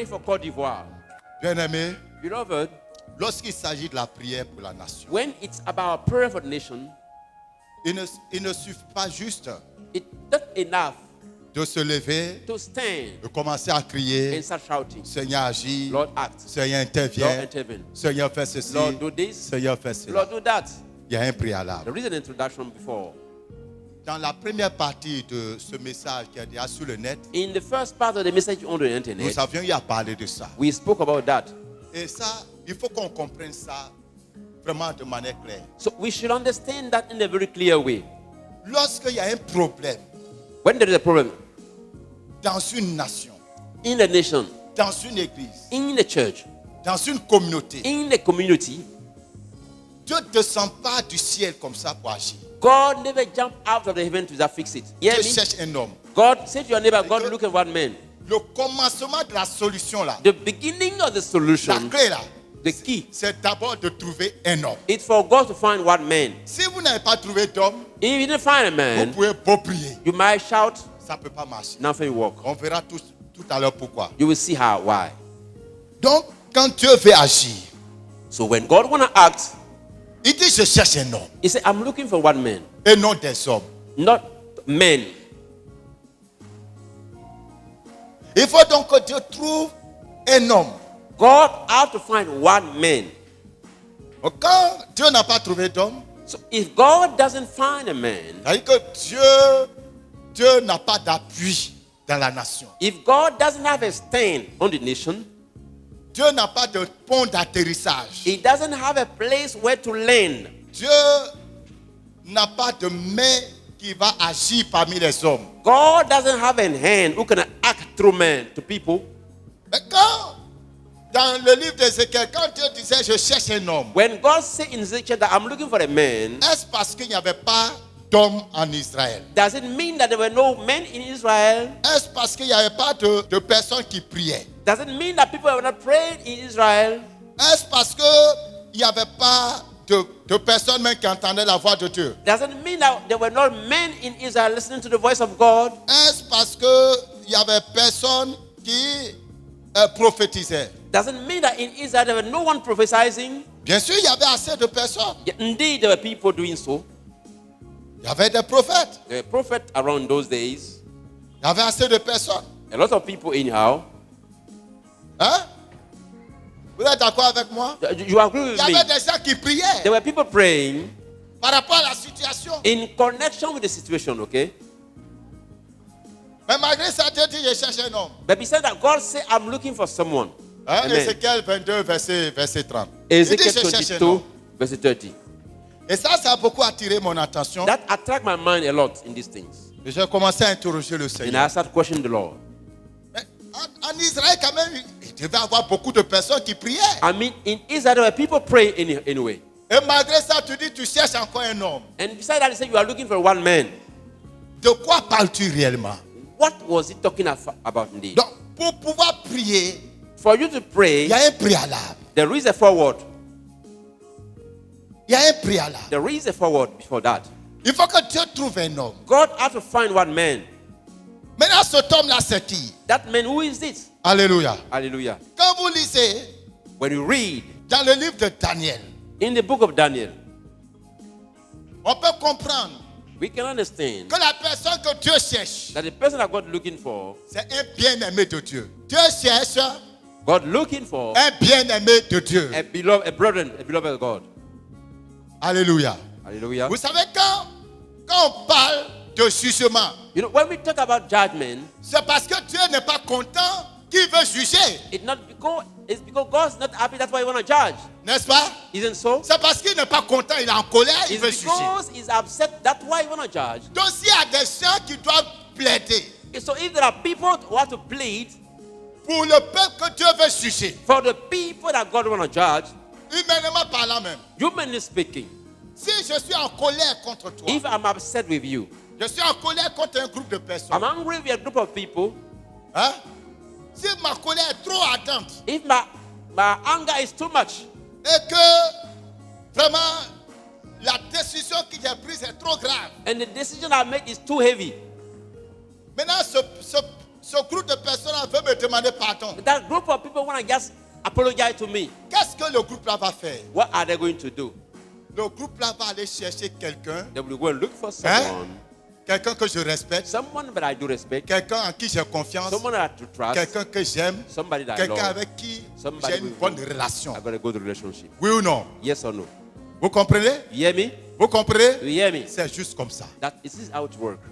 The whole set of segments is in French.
praying for Côte d'Ivoire. Bien-aimés, Beloved, lorsqu'il s'agit de la prière pour la nation, when it's about prayer for the nation, il ne suffit pas juste it's not enough de se lever, to stand de commencer à crier, and start shouting, Seigneur agit, Lord act, Seigneur Lord intervient, intervene, Seigneur fait ceci, Lord do this, Seigneur fait cela. Lord do that. Il y a un préalable. There is an introduction before. Dans la première partie de ce message qui est déjà sur le net, In the first part of the message on the nous internet, avions eu à parler de ça. we spoke about that. Et ça, il faut qu'on comprenne ça vraiment de manière claire. So we should understand that in a very clear way. Lorsqu'il y a un problème When there is a problem dans une nation, in the nation, dans une église, in the church, dans une communauté, in the community, Dieu ne descend pas du ciel comme ça pour agir. God never jumped out of the heaven to just fix it. Hear Dieu me? cherche un homme. God say to your neighbor, God look at one man. Le commencement de la solution là, The beginning of the la solution, clé là, the key, c'est d'abord de trouver un homme. it's for God to find one man. Si vous n'avez pas trouvé d'homme, If you didn't find a vous man, pouvez beau prier. you might shout, Ça ne peut pas marcher. nothing will work. On verra tout à l'heure pourquoi. You will see how, why. Donc, quand Dieu veut agir, So when God want to act, il dit je cherche un homme he said, I'm looking for one man, et non des hommes. not men. Il faut donc que Dieu trouve un homme. God have to find one man. Quand Dieu n'a pas trouvé d'homme, So if God doesn't find a man, c'est-à-dire que Dieu n'a pas d'appui dans la nation. if God doesn't have a stand on the nation, Dieu n'a pas de pont d'atterrissage. he doesn't have a place where to land. Dieu n'a pas de main qui va agir parmi les hommes. God doesn't have a hand who can act through men to people. Mais quand, dans le livre d'Ézéchiel, quand Dieu disait je cherche un homme, When God said in Ezekiel that I'm looking for a man, est-ce parce qu'il n'y avait pas d'homme en Israël? does it mean that there were no men in Israel? Est-ce parce qu'il n'y avait pas de personnes qui priaient? Does it mean that people were not praying in Israel? Est-ce parce qu'il n'y avait pas de personnes même qui entendaient la voix de Dieu? Does it mean that there were not men in Israel listening to the voice of God? Est-ce parce qu'il n'y avait personne qui prophétisait? Does it mean that in Israel there were no one prophesying? Bien sûr, il y avait assez de personnes. Yeah, indeed, there were people doing so. Il y avait des prophètes. There were prophets around those days. Il y avait assez de personnes. A lot of people anyhow. Hein? Vous êtes d'accord avec moi? You agree Il with y me? avait des gens qui priaient There were people praying par rapport à la situation. in connection with the situation, okay? Mais malgré ça, Dieu dit, je cherche un homme. But besides that, God said, I'm looking for someone. Hein? Amen. Ézéchiel 22, verset 30. Il dit, Ezekiel je cherche un 22, homme. verse 30. Et ça a beaucoup attiré mon attention. That attract my mind a lot in these things. Et j'ai commencé à interroger le And Seigneur. I start questioning the Lord. Mais en Israël, quand même, il devait y avoir beaucoup de personnes qui priaient. I mean, in Israel, there were people praying anyway. Et malgré ça, tu dis, tu cherches encore un homme. And besides that, he said, you are looking for one man. De quoi parles-tu réellement? What was he talking about indeed? Donc, pour pouvoir prier, For you to pray, il y a un préalable. there is a forward. Il y a un préalable. There is a forward before that. Il faut que Dieu trouve un homme. God had to find one man. Maintenant, cet homme-là, c'est qui? That man, who is it? Alléluia. Hallelujah. Quand vous lisez When you read dans le livre de Daniel, in the book of Daniel, on peut comprendre we can understand que la personne que Dieu cherche, that the person that God looking for, c'est un bien-aimé de Dieu. Dieu cherche God looking for un bien-aimé de Dieu. a beloved of God. Alléluia. Hallelujah. Vous savez, quand on parle de jugement, You know, when we talk about judgment, c'est parce que Dieu n'est pas content qu'il veut juger. it's because God's not happy, that's why he want to judge. N'est-ce pas? Isn't so? C'est parce qu'il n'est pas content, il est en colère, il It's veut juger. because he's upset, that's why he want to judge. Donc s'il y a des gens qui doivent plaider So if there are people who have to plead pour le peuple que Dieu veut juger, for the people that God want to judge, humainement parlant même, humanly speaking, si je suis en colère contre toi, if I'm upset with you, je suis en colère contre un groupe de personnes, I'm angry with a group of people, hein? Si ma colère est trop ardente if my anger is too much, et que vraiment la décision que j'ai prise est trop grave, and the decision I make is too heavy, maintenant ce groupe de personnes veut me demander pardon. That group of people want to just apologize to me. Qu'est-ce que le groupe là va faire? What are they going to do? Le groupe là va aller chercher quelqu'un, They will go and look for someone, quelqu'un que je respecte, someone that I do respect, quelqu'un en qui j'ai confiance, someone that I do trust, quelqu'un que j'aime, somebody that I quelqu'un love, avec qui somebody j'ai une with bonne whom relation. I've got a good relationship. Oui ou non? Yes or no? Vous comprenez? You hear me? Vous comprenez? You hear me? C'est juste comme ça. That is this how it works.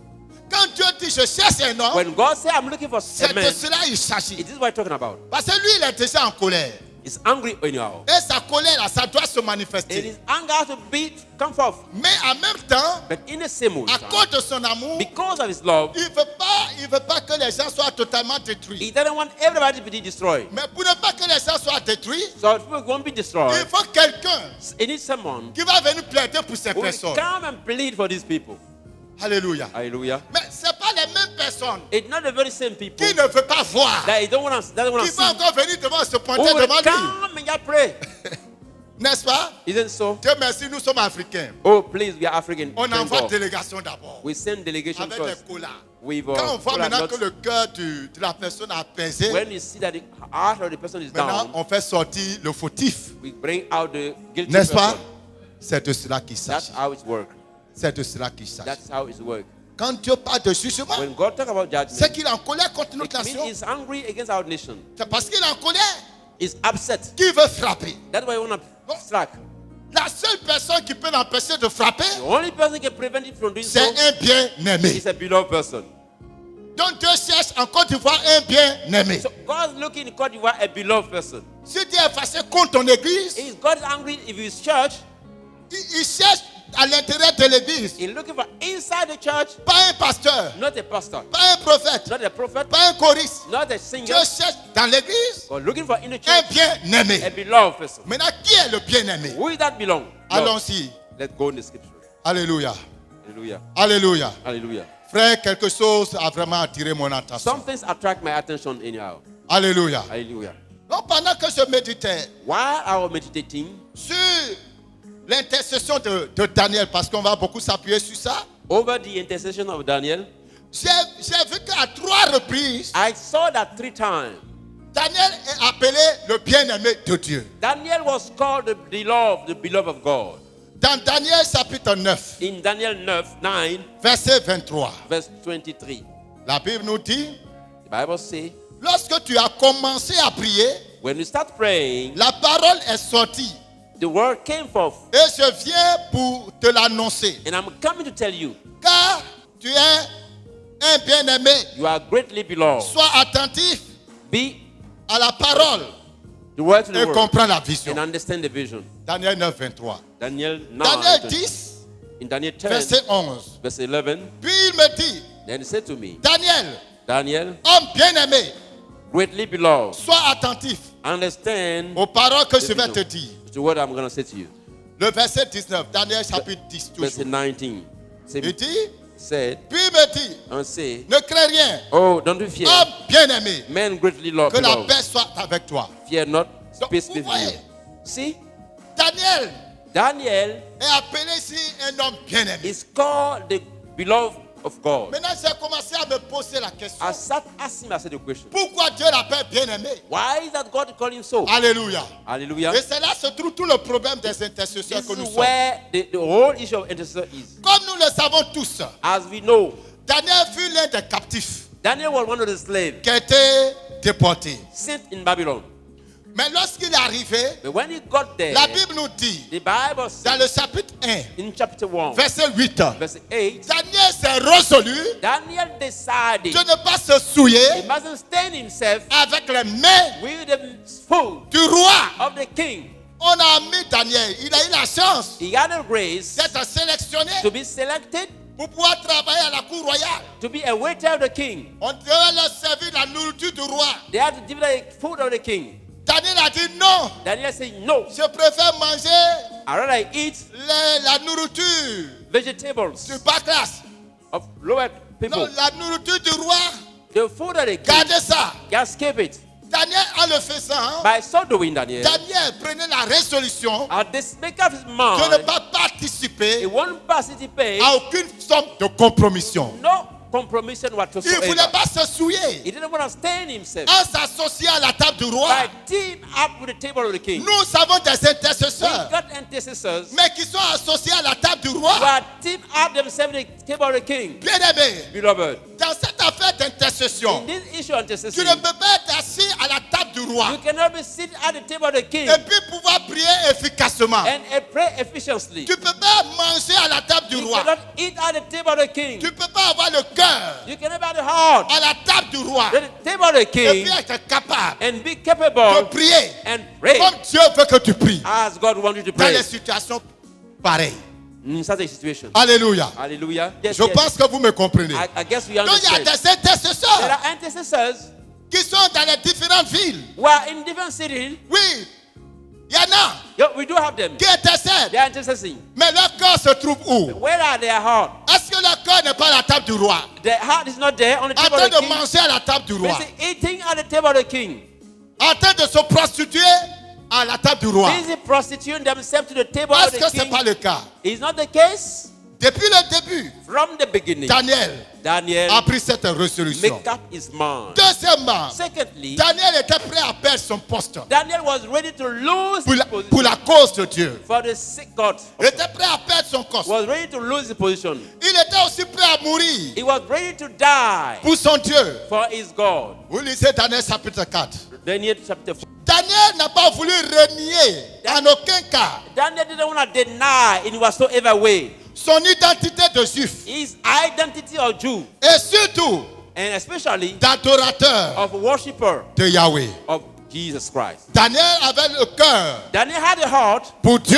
Quand Dieu dit je cherche un homme, When God says I'm looking for a c'est de man, cela il s'agit. it is what I'm talking about. Parce que lui, il est déjà en colère. He's angry anyhow. Et sa colère, là, ça doit se And manifester. his anger has to come forth. Mais en même temps, But in the same way, à cause de son amour, because of his love, il veut pas que les gens soient totalement détruits. he doesn't want everybody to be destroyed. Mais pour ne pas que les gens soient détruits, So if people won't be il destroyed, faut quelqu'un it needs someone qui va venir plaider pour ces who will personnes. come and plead for these people. Alléluia. Hallelujah. Mais ce n'est pas les mêmes personnes It's not the very same people qui ne veulent pas voir, that you don't want to qui see. vont encore venir devant se Who pointer will devant lui. come and just pray. N'est-ce pas? Isn't so? Dieu merci, nous sommes africains. Oh, please, we are African. On Thank envoie God. délégation d'abord. We send delegation Avec first. les colas. With Quand on voit cola maintenant nuts. que le cœur de la personne a apaisé, When you see that the heart of the person is maintenant down, on fait sortir le fautif. we bring out the guilty N'est-ce pas? person. C'est de cela qu'il That's s'agit. how it works. C'est de cela qu'il s'agit. That's how it works. Quand Dieu parle de jugement, When God talks about c'est judgment, qu'il est en colère contre notre it nation. means he's angry against our nation. C'est parce qu'il est en colère He's upset. qu'il veut frapper. That's why he want to strike. La seule personne qui peut l'empêcher de frapper, The only person who can prevent it from doing so c'est un bien-aimé. is a beloved person. Donc Dieu cherche en Côte d'Ivoire un bien-aimé. So God's looking in God, you are a beloved person. Si Dieu est fâché contre ton église, Is God is angry if his church? il cherche à l'intérieur de l'église. He's looking for inside the church, Pas un pasteur, not a pastor, pas un prophète, not a prophet, pas un choriste. not a Dieu singer. cherche dans l'église God looking for in the un church bien-aimé. a beloved person. Maintenant, qui est le bien-aimé? Who is that belong? Lord. Allons-y. Let's go in the scripture. Alléluia. Hallelujah. Alléluia. Hallelujah. Frère, quelque chose a vraiment attiré mon attention. Some things attract my attention anyhow. Alléluia. Hallelujah. Donc, pendant que je méditais While I was meditating sur l'intercession de Daniel, parce qu'on va beaucoup s'appuyer sur ça, over the intercession of Daniel, j'ai vu qu'à 3 reprises, I saw that 3 times Daniel est appelé le bien-aimé de Dieu. Daniel was called the beloved of God. Dans Daniel chapitre 9, In Daniel 9, verset 23, verse 23, la Bible nous dit, the Bible says, lorsque tu as commencé à prier, when you start praying, la parole est sortie the word came forth, et je viens pour te l'annoncer. and I'm coming to tell you, Car tu es un bien-aimé, you are greatly beloved. sois attentif Be à la parole the word to the et word comprends la vision. and understand the vision. Daniel 9, 23. Daniel 9, Daniel 20. 10, In Daniel 10, verset 11. verse 11, Puis il me dit, then he said to me, Daniel, Daniel, homme bien-aimé, greatly beloved, sois attentif understand aux paroles que je vais te dire. the word I'm going to say to you. Le verset 19, Daniel chapitre 10, Verse toujours. 19 Il dit, said, puis il me dit, and say, ne crains rien, oh, don't be fear. homme bien-aimé, Men greatly loved, que la beloved. paix soit avec toi. Fear not, Donc, peace vous be with you. voyez, See, Daniel Daniel est appelé ici un homme bien-aimé. is called the beloved of God. Maintenant, j'ai commencé à me poser la question. I sat asking myself the question, Pourquoi Dieu l'appelle bien-aimé? why is that God calling him so? Alléluia. Hallelujah. Et c'est là se trouve tout le problème des intercesseurs This que nous is sommes. where the whole issue of intercessor is. Comme nous le savons tous, As we know, Daniel fut l'un des captifs Daniel was one of the slaves qui a été déporté. sent in Babylon. Mais lorsqu'il est arrivé, But when he got there, la Bible nous dit, the Bible dans says le chapitre 1, in chapter 1, verset 8, verse 8, Daniel s'est résolu Daniel decided de ne pas se souiller he mustn't stain himself avec les mains with the food du roi. of the king. On a mis Daniel, il a eu la chance He had a grace d'être sélectionné to be selected pour pouvoir travailler à la cour royale. to be a waiter of the king. On devait leur servir la nourriture du roi. They had to give the food of the king. Daniel a dit non, Daniel said, no, je préfère manger I'd rather eat la nourriture vegetables du bas classe. of lower people. Non, la nourriture du roi, The food of the king, gardez ça. just keep it. Daniel, en le faisant, By so doing, Daniel, Daniel prenait la résolution at this make up his de ne mind, pas participer he won't participate à aucune somme de compromission. no compromission Il ne whatsoever. voulait pas se souiller He didn't want to stain himself en s'associant à la table du roi. by team up with the table of the king. Nous avons des We intercesseurs, got intercessors mais qui sont associés à la table du who roi. are team up themselves with the table of the king. Bien-aimé, Beloved, dans cette affaire d'intercession, in this issue of tu intercession, ne peux pas être assis à la table du roi you cannot be seated at the table of the king et puis pouvoir prier efficacement. and pray efficiently. Tu ne peux pas manger à la table du You roi. cannot eat at the table of the king. Tu ne peux pas avoir le cœur You cannot have the heart à la table du roi at the table of the et king puis être capable and be de capable prier and pray comme Dieu veut que tu pries as God wants you to dans pray les situations pareilles. in such a situation. Alléluia. Hallelujah. Yes, Je yes. pense que vous me comprenez. I guess we Donc il y a understand. des There intercesseurs are intercessors qui sont dans les différentes villes. who are in different cities. Oui, il y en a Yeah, we do have them. qui intercèdent. They are intercessing. Mais leur cœur se trouve où? Where are their heart? Est-ce que leur cœur n'est pas à la table du roi? Their heart is not there on the En table train of the de king. manger à la table du roi. Busy eating at the table of the king. En train de se prostituer à la table du roi. Busy prostituting themselves to the table of Est-ce que the ce n'est king. pas le cas? Is not the case. Depuis le début, From the beginning, Daniel Daniel a pris cette résolution. make up his mind. Deuxièmement, Secondly, Daniel était prêt à perdre son poste Daniel was ready to lose pour his la, position pour la cause de Dieu. for the sake of God. Il était prêt à perdre son poste. Was ready to lose his position. Il était aussi prêt à mourir He was ready to die pour son Dieu. for his God. Vous lisez Daniel chapitre 4. Daniel chapter 4. Daniel n'a pas voulu renier en aucun cas Daniel didn't want to deny in whatsoever way son identité de juif his identity of Jew et surtout and especially d'adorateur of worshipper de Yahweh. of Jesus Christ. Daniel avait le cœur Daniel had a heart pour Dieu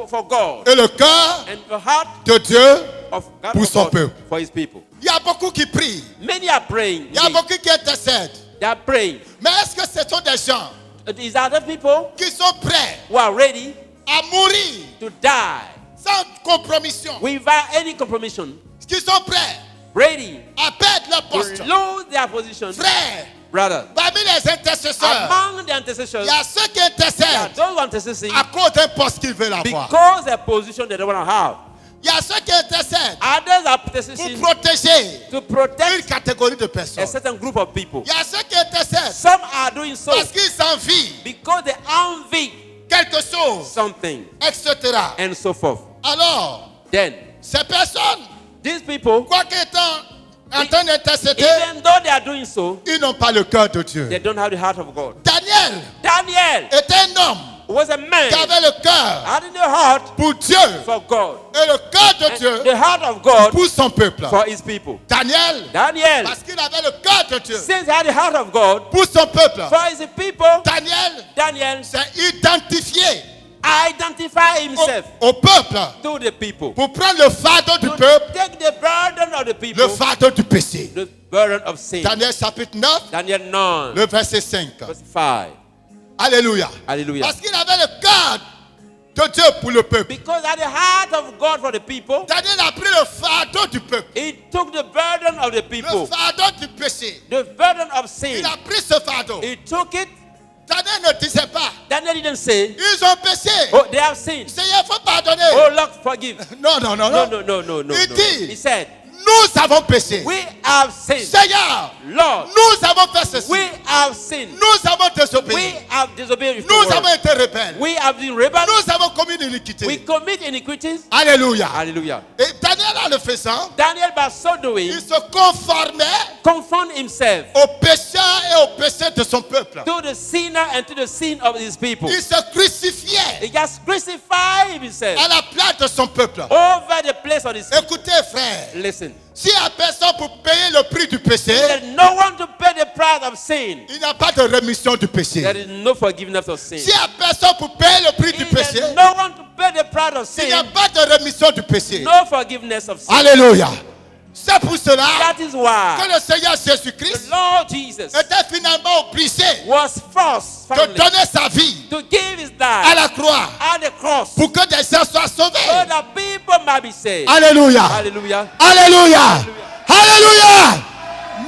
for God et le cœur and a heart de Dieu. of God, Pour son God peuple. for his people. Il y a beaucoup qui prient, Many are praying. il y a beaucoup qui intercèdent. They are praying. Mais est-ce que ce sont des gens These are the people qui sont prêts who are ready à mourir to die sans compromission, without any compromission, qui sont prêts ready à perdre leur to poste? lose their position? Frères, Brother, parmi les intercesseurs, among the il intercessors, y a ceux qui there are intercèdent those who are intercessing à cause d'un poste qu'ils veulent avoir. because their position they don't want to have. Il y a ceux qui intercèdent Others are pour intercessing protéger to une protect catégorie de a personnes. certain group of people. Il y a ceux qui intercèdent Some are doing so parce qu'ils s'envient because they envy quelque chose, something etc. and so forth. Alors, Then, ces personnes, these people, quoi qu'étant en train d'intercéder, even though they are doing so, ils n'ont pas le cœur de Dieu. they don't have the heart of God. Daniel Daniel est un homme was a man qui avait le cœur having the heart pour Dieu for God et le cœur de and Dieu the heart of God pour son peuple. for his people. Daniel, Daniel, parce qu'il avait le cœur de Dieu since he had the heart of God pour son peuple, for his people, Daniel s'est identifié identified himself au peuple to the people. pour prendre le fardeau du To peuple, take the burden of the le people, fardeau du péché. the burden of sin. Daniel chapitre 9, Daniel 9, le verset 5. verse 5. Alléluia. Hallelujah. Parce qu'il avait le cœur de Dieu pour le peuple. Because at the heart of God for the people, Daniel a pris le fardeau du peuple, he took the burden of the le people, fardeau du péché. the burden of sin. Il a pris ce fardeau. He took it. Daniel ne disait pas, Daniel didn't say, ils ont péché. oh, they have sinned. Seigneur, il faut pardonner. Oh, Lord, forgive. Non, non, non, No, non. no, no, no, no. Il no. dit, He said, nous avons péché. we have sinned. Seigneur, Lord, nous avons fait ceci. we have sinned. Nous avons We désobéi. have disobeyed Nous your avons word. été rebelles. We have been rebels. Nous avons commis une We iniquité. commit iniquities. Alléluia. Hallelujah. Et Daniel, en le faisant, Daniel, by so doing, il se conformait conformed himself au péché et au péché de son peuple. to the sinner and to the sin of his people. Il se crucifiait He just crucified himself à la place de son peuple. over the place of his people. Écoutez, frère, Listen, s'il n'y a personne pour payer le prix du péché, there's no one to pay the price of sin. il n'y a pas de rémission du péché. There is no forgiveness of sin. S'il n'y a personne pour payer le prix du péché, There's no one to pay the price of il n'y a sin. pas de rémission du péché. No forgiveness of sin. Alléluia. C'est pour cela That is why que le Seigneur the Jésus-Christ Lord Jesus était finalement obligé was forced de finally donner sa vie to give his à life la croix at the cross pour que des gens soient so sauvés. that people might be saved. Alléluia. Hallelujah. Alléluia. Alléluia.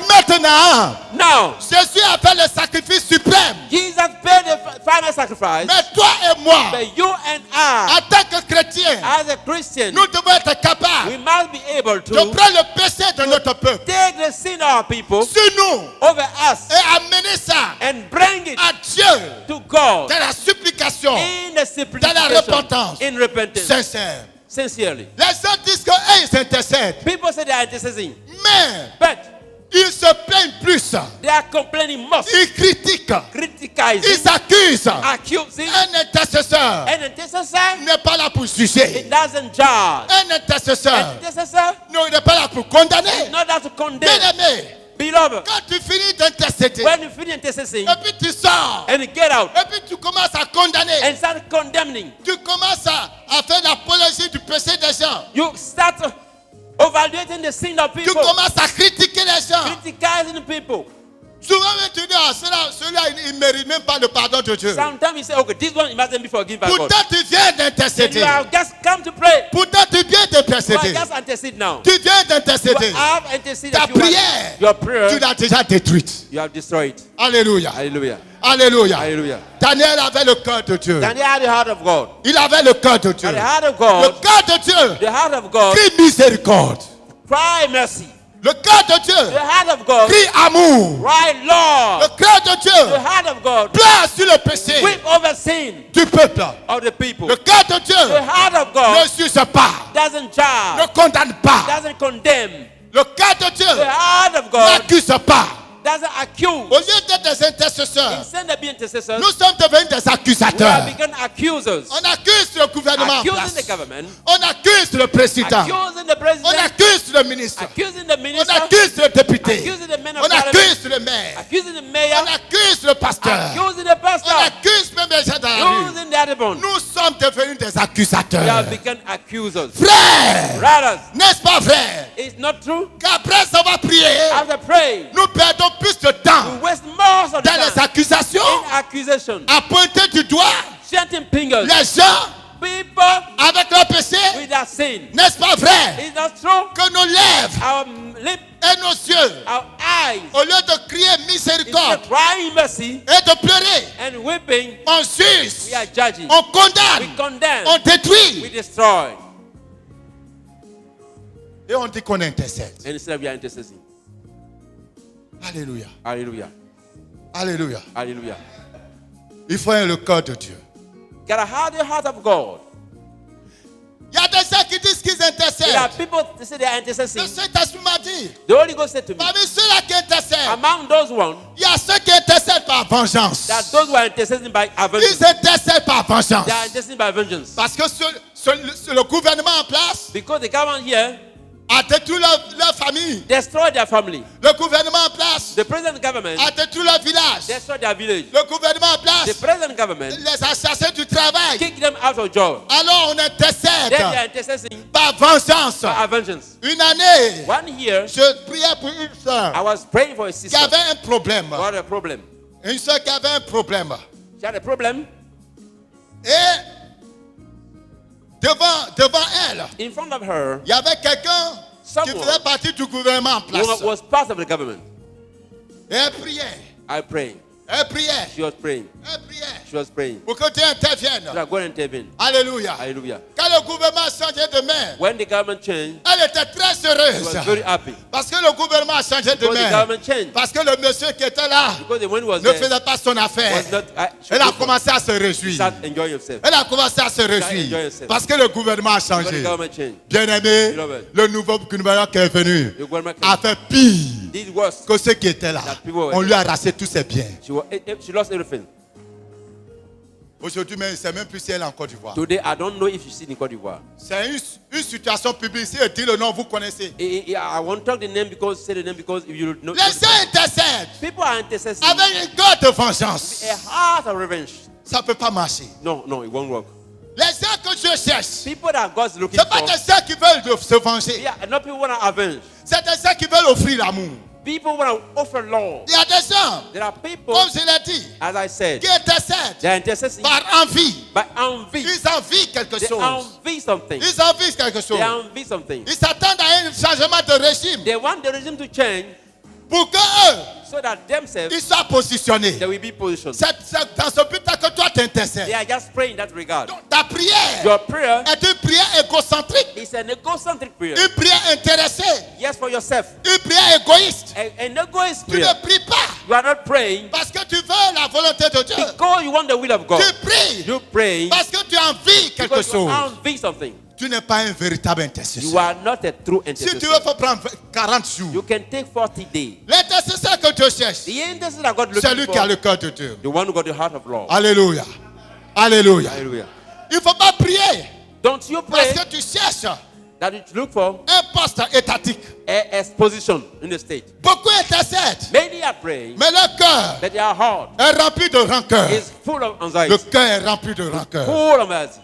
maintenant, Now, Jésus a fait le sacrifice suprême. Jesus paid the final sacrifice. Mais toi et moi, But you and I, en tant que chrétiens, as a Christian, nous devons être capables we must be able de to prendre le péché de notre peuple take the sin of our people sur nous over us et amener ça and bring it à Dieu to God dans la supplication in the dans la supplication, repentance in repentance, sincère. sincerely. Les gens disent qu'ils intercèdent, People say they are intercessing, mais but ils se plaignent plus. they are complaining most, Ils critiquent, criticizing, ils accusent. accusing. Un intercesseur An intercessor, n'est pas là pour juger. it doesn't judge. Un intercesseur, An intercessor, non, il n'est pas là pour condamner. not that to condemn. Bien-aimé, Beloved, quand tu finis d'intercéder, when you finish intercessing et puis tu sors, and you get out et puis tu commences à condamner, and start condemning, tu commences à faire l'apologie du péché des gens, you start evaluating the sin of tu people, commences à critiquer les gens. criticizing the people. Souvent, même tu dis, ah, ceux-là, ils ne méritent même pas le pardon de Dieu. Sometimes you say, okay, this one mustn't be forgiven by God. Pourtant, tu viens And you d'intercéder. have just come to pray. Pourtant, tu viens You are d'intercéder. just intercede now. Tu viens You d'intercéder. have interceded. Ta You have- prière, Your tu prayer, l'as déjà détruite. you have destroyed. Alléluia. Hallelujah. Alléluia. Hallelujah. Daniel avait le cœur de Dieu. Daniel had the heart of God. Il avait le cœur de Dieu. And the heart of Le God, cœur de Dieu the heart of God, crie miséricorde. cry mercy. Le cœur de The Dieu heart of God, crie amour. cry Le Lord. cœur de The Dieu heart of God, pleure sur le péché weep over sin du peuple. of the people. Le cœur de The Dieu heart of ne God suce pas, doesn't ne judge, condamne pas. doesn't condemn. Le cœur de The Dieu heart of God n'accuse pas. doesn't accuse. Au lieu d'être des intercesseurs, Instead of being intercessors, nous sommes devenus des we have accusateurs. become accusers. On accuse le gouvernement en Accusing place. the government, On accuse le président. accusing the On president, accuse le ministre. accusing the On minister, accuse le député. accusing the men of On parliament, accuse le maire. accusing the On mayor, accuse le pasteur. accusing the On pastor, accuse même les gens dans la rue. accusing the other one. Nous sommes devenus des We have accusateurs. become accusers. Frères, Brothers, n'est-ce pas vrai? it's not true. Qu'après avoir prié, After praying, nous perdons plus de temps we waste most of the dans les time accusations, in accusation, à pointer du doigt chanting fingers. les gens People avec leur péché. with that sin. N'est-ce pas vrai? It's not true. Que nos lèvres Our lips, et nos yeux, our eyes, au lieu de crier instead miséricorde of crying mercy et de pleurer, and weeping, on juge, we are judging. on We condamne, condemn. on détruit. We destroy. Et on dit qu'on intercède. And instead we are intercessing. Alléluia. Hallelujah. Alléluia. Hallelujah. Il faut le cœur de Dieu. Gotta have the heart of God. Il y a des gens qui disent qu'ils There are intercèdent. people that say they are intercessing. Le Saint-Esprit m'a dit, The Holy Ghost said to me, parmi ceux-là qui intercèdent, among those ones, il y a ceux qui intercèdent par vengeance. that those who are intercessing by vengeance, Ils intercèdent par vengeance. they are intercessing by vengeance. Parce que le gouvernement en place Because the government here a détruit leur famille. destroyed their family. Le gouvernement en place The present government a détruit leur village. destroyed their village. Le gouvernement en The place present government les a chassés du travail. kicked them out of job. Alors on Then they intercède are intercessing par vengeance. by vengeance. Une année, 1 year, je priais pour une I soeur was praying for a qui sister avait un problème. who had a problem. Une soeur qui avait un problème. She had a problem. Et devant elle, In front of her, il y avait quelqu'un qui someone faisait partie du gouvernement en place. who was part of the government. Et elle priait. I prayed. Elle priait. She was praying. Elle priait. She was praying. Pour que Dieu intervienne. So I go and intervene. Alléluia. Hallelujah. Quand le gouvernement a changé de main, When the government changed, elle était très she heureuse. was very happy. Parce que le gouvernement a changé de Because the main. government changed. Parce que le monsieur qui était là Because the one who was ne there faisait pas son affaire. was not. She Elle a go for- commencé à se réjouir. start enjoying yourself. Elle a commencé à se enjoy réjouir. yourself. Parce que le gouvernement a Because the changé. government changed. Bien-aimé, Beloved. le nouveau gouvernement qui est venu The government a came. fait pire Did worse. que ceux qui étaient là. That people were On lui a arraché tous ses biens. She lost everything. Aujourd'hui, même, il ne sait même plus si elle est en Côte d'Ivoire. Today, I don't know if she's in Côte d'Ivoire. C'est une situation publique. Si elle dit le nom, vous connaissez. I won't talk the name because say the name because if you know. Les gens intercèdent People are intercessing. avec une cœur de vengeance. A heart of revenge. Ça ne peut pas marcher. No, it won't work. Les gens que Dieu cherche, People that God's ce looking n'est pas for. des gens qui veulent se venger. Yeah, not people want to avenge. C'est des gens qui veulent offrir l'amour. People want to offer love. Il y a des gens, There are people, comme je l'ai dit, as I said, qui intercèdent they are intercessing par envie. by envy. Ils envient quelque They chose. envy something. Ils envient quelque chose. They envy something. Ils s'attendent à un changement de régime. They want the regime to change Pour que eux, so that themselves ils soient positionnés. they will be positioned. C'est dans ce but que toi t'intercèdes. They are just praying in that regard. Ta prière Your prayer est une prière égocentrique, is an egocentric prayer. une prière intéressée, Yes, for yourself. une prière égoïste. An egoist Tu ne prayer. pries pas You are not praying parce que tu veux la volonté de Dieu. because you want the will of God. Tu pries You pray parce que tu envies quelque because you chose. envy something. Tu n'es pas un véritable You intercesseur. are not a true Si tu veux, intercessor. il faut prendre 40 You jours. can take 40 days. L'intercesseur que Dieu cherche, The intercessor that God c'est looking lui qui a for, le cœur de Dieu. the one who got the heart of love. Alléluia. Alléluia. Hallelujah. Il ne faut pas prier Don't you parce pray que tu cherches that you look for un poste étatique. a position in the state? Beaucoup intercèdent, Many are praying, mais leur cœur but their heart est rempli de rancœur. is full of Le anxiety, cœur est rempli de rancœur. full of anxiety.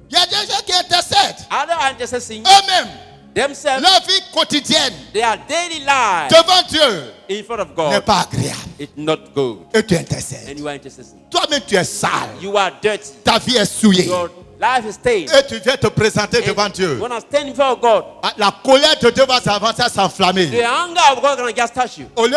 Il y a des gens qui intercèdent Other are intercessing eux-mêmes themselves, leur vie quotidienne their daily life devant Dieu in front of n'est God. pas agréable. It's not good. Et tu And intercèdes. you are intercessing. Toi-même, tu es sale. You are dirty. Ta vie est souillée. Your life is stained. Et tu viens te présenter And devant Dieu. when I stand in front of God, La colère de Dieu va s'avancer à s'enflammer. the anger of God can just touch you. Au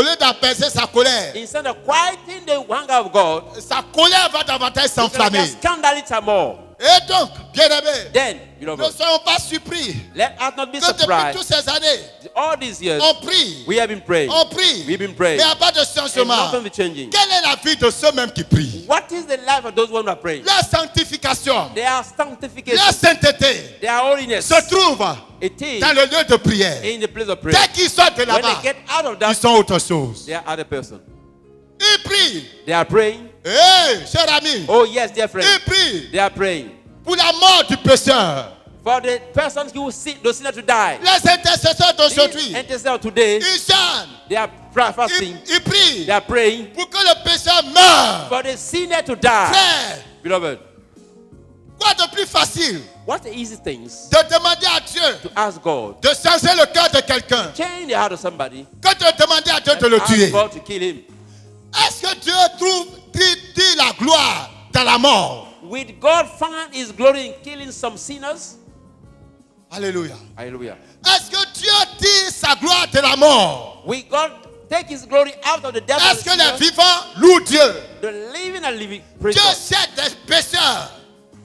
lieu d'apaiser sa colère, Instead of quieting the anger of God, sa colère va davantage you can s'enflammer. just scandal it some more. Et donc, bien-aimés, Then, ne beloved, soyons pas surpris let us not be que depuis surprised. toutes ces années, All these years, on prie, we have been praying. on prie, We've been mais praying. il n'y a pas de And changement. nothing is changing. Quelle est la vie de ceux mêmes qui prient? What is the life of those who are praying? Leur sanctification, Their leur sanctification, sainteté their holiness, se trouve it is dans le lieu de prière. in the place of prayer. Dès qu'ils sortent de When là-bas, they get out of ils that, sont autre chose. they are other person. Ils prient. They are praying. Hey, cher ami, Oh yes, dear friend. ils prient They are praying pour la mort du pécheur. for the persons who see the sinner to die. Les intercesseurs d'aujourd'hui, These intercessors today, ils jeûnent, they are fasting. ils prient They are praying pour que le pécheur meure. for the sinner to die. Frère, Beloved, quoi de plus facile what the easy things de demander à Dieu to ask God? de changer le cœur de quelqu'un Change the heart of somebody. que de demander à Dieu de le Ask tuer? God to kill him. Est-ce que Dieu dit la gloire dans la mort? Will God find his glory in killing some sinners? Alléluia. Hallelujah. Est-ce que Dieu dit sa gloire de la mort? Will God take his glory out of the death of Est-ce the que les sinner? vivants louent Dieu? The living and living. Praise Dieu God. cherche des pécheurs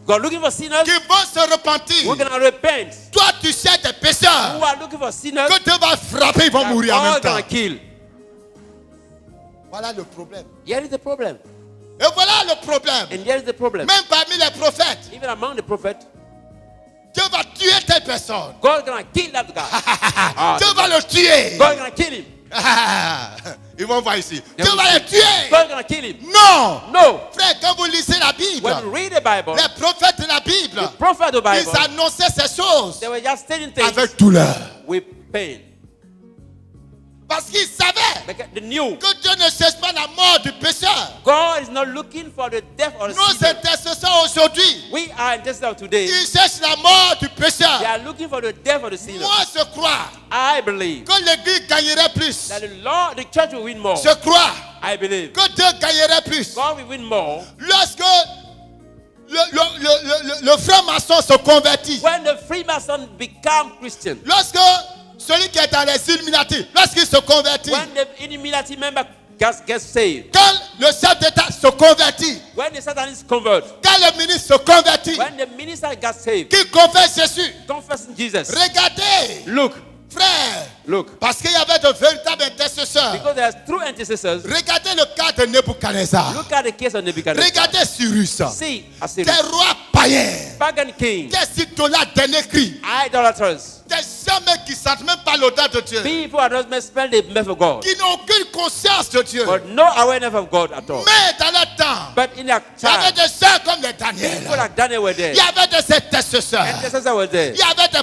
God looking for sinners qui vont se repentir. who can repent. Toi, tu cherches des pécheurs Who are looking for sinners que Dieu va frapper, ils vont that mourir en même God temps. can kill. Voilà le problème. Here is the problem. Et voilà le problème. And here is the problem. Même parmi les prophètes, Even among the prophets, Dieu va tuer telle personne. God gonna kill that guy. Dieu va le tuer. God gonna kill him. Ils vont voir ici. Dieu va le tuer. God gonna kill him. Non. No. Frère, quand vous lisez la Bible, When you read the Bible, les prophètes de la Bible, the prophet of the ils Bible, annonçaient ces choses they were just telling things avec douleur. with pain. Parce qu'ils savaient Because they knew que Dieu ne cherche pas la mort du pécheur. God is not looking for the death or the Nos sinner. intercesseurs aujourd'hui, We are intercessors today. ils cherchent la mort du They pécheur. are looking for the death of the sinner. Moi, je crois I believe que l'Église gagnerait plus. that the Lord, the church will win more. Je crois I believe que Dieu gagnerait plus. God will win more Lorsque le franc-maçon se convertit, when the Freemason become Christian. lorsque celui qui est dans les Illuminati, lorsqu'il se convertit, When the Illuminati member gets saved. quand le chef d'État se convertit, When the Satanist convert. quand le ministre se convertit, When the minister gets saved. qui confesse Jésus, Confessing Jesus. regardez, Look. frère, Look. parce qu'il y avait de véritables intercesseurs. Because there's true intercessors. Regardez le cas de Nebuchadnezzar. Look at the case of Nebuchadnezzar. Regardez Cyrus, See, des Assyria. rois païens, Pagan king. des idolâtres dernier cri, Idolaters. des gens qui ne sentent même pas l'odeur de Dieu, People are not spell the mouth of God. qui n'ont aucune conscience de Dieu. But no awareness of God at all. Mais dans le temps, But in that il y avait time, des gens comme les Daniel. people like Daniel were there. Il y avait des intercesseurs. Intercessors were there. Il y avait des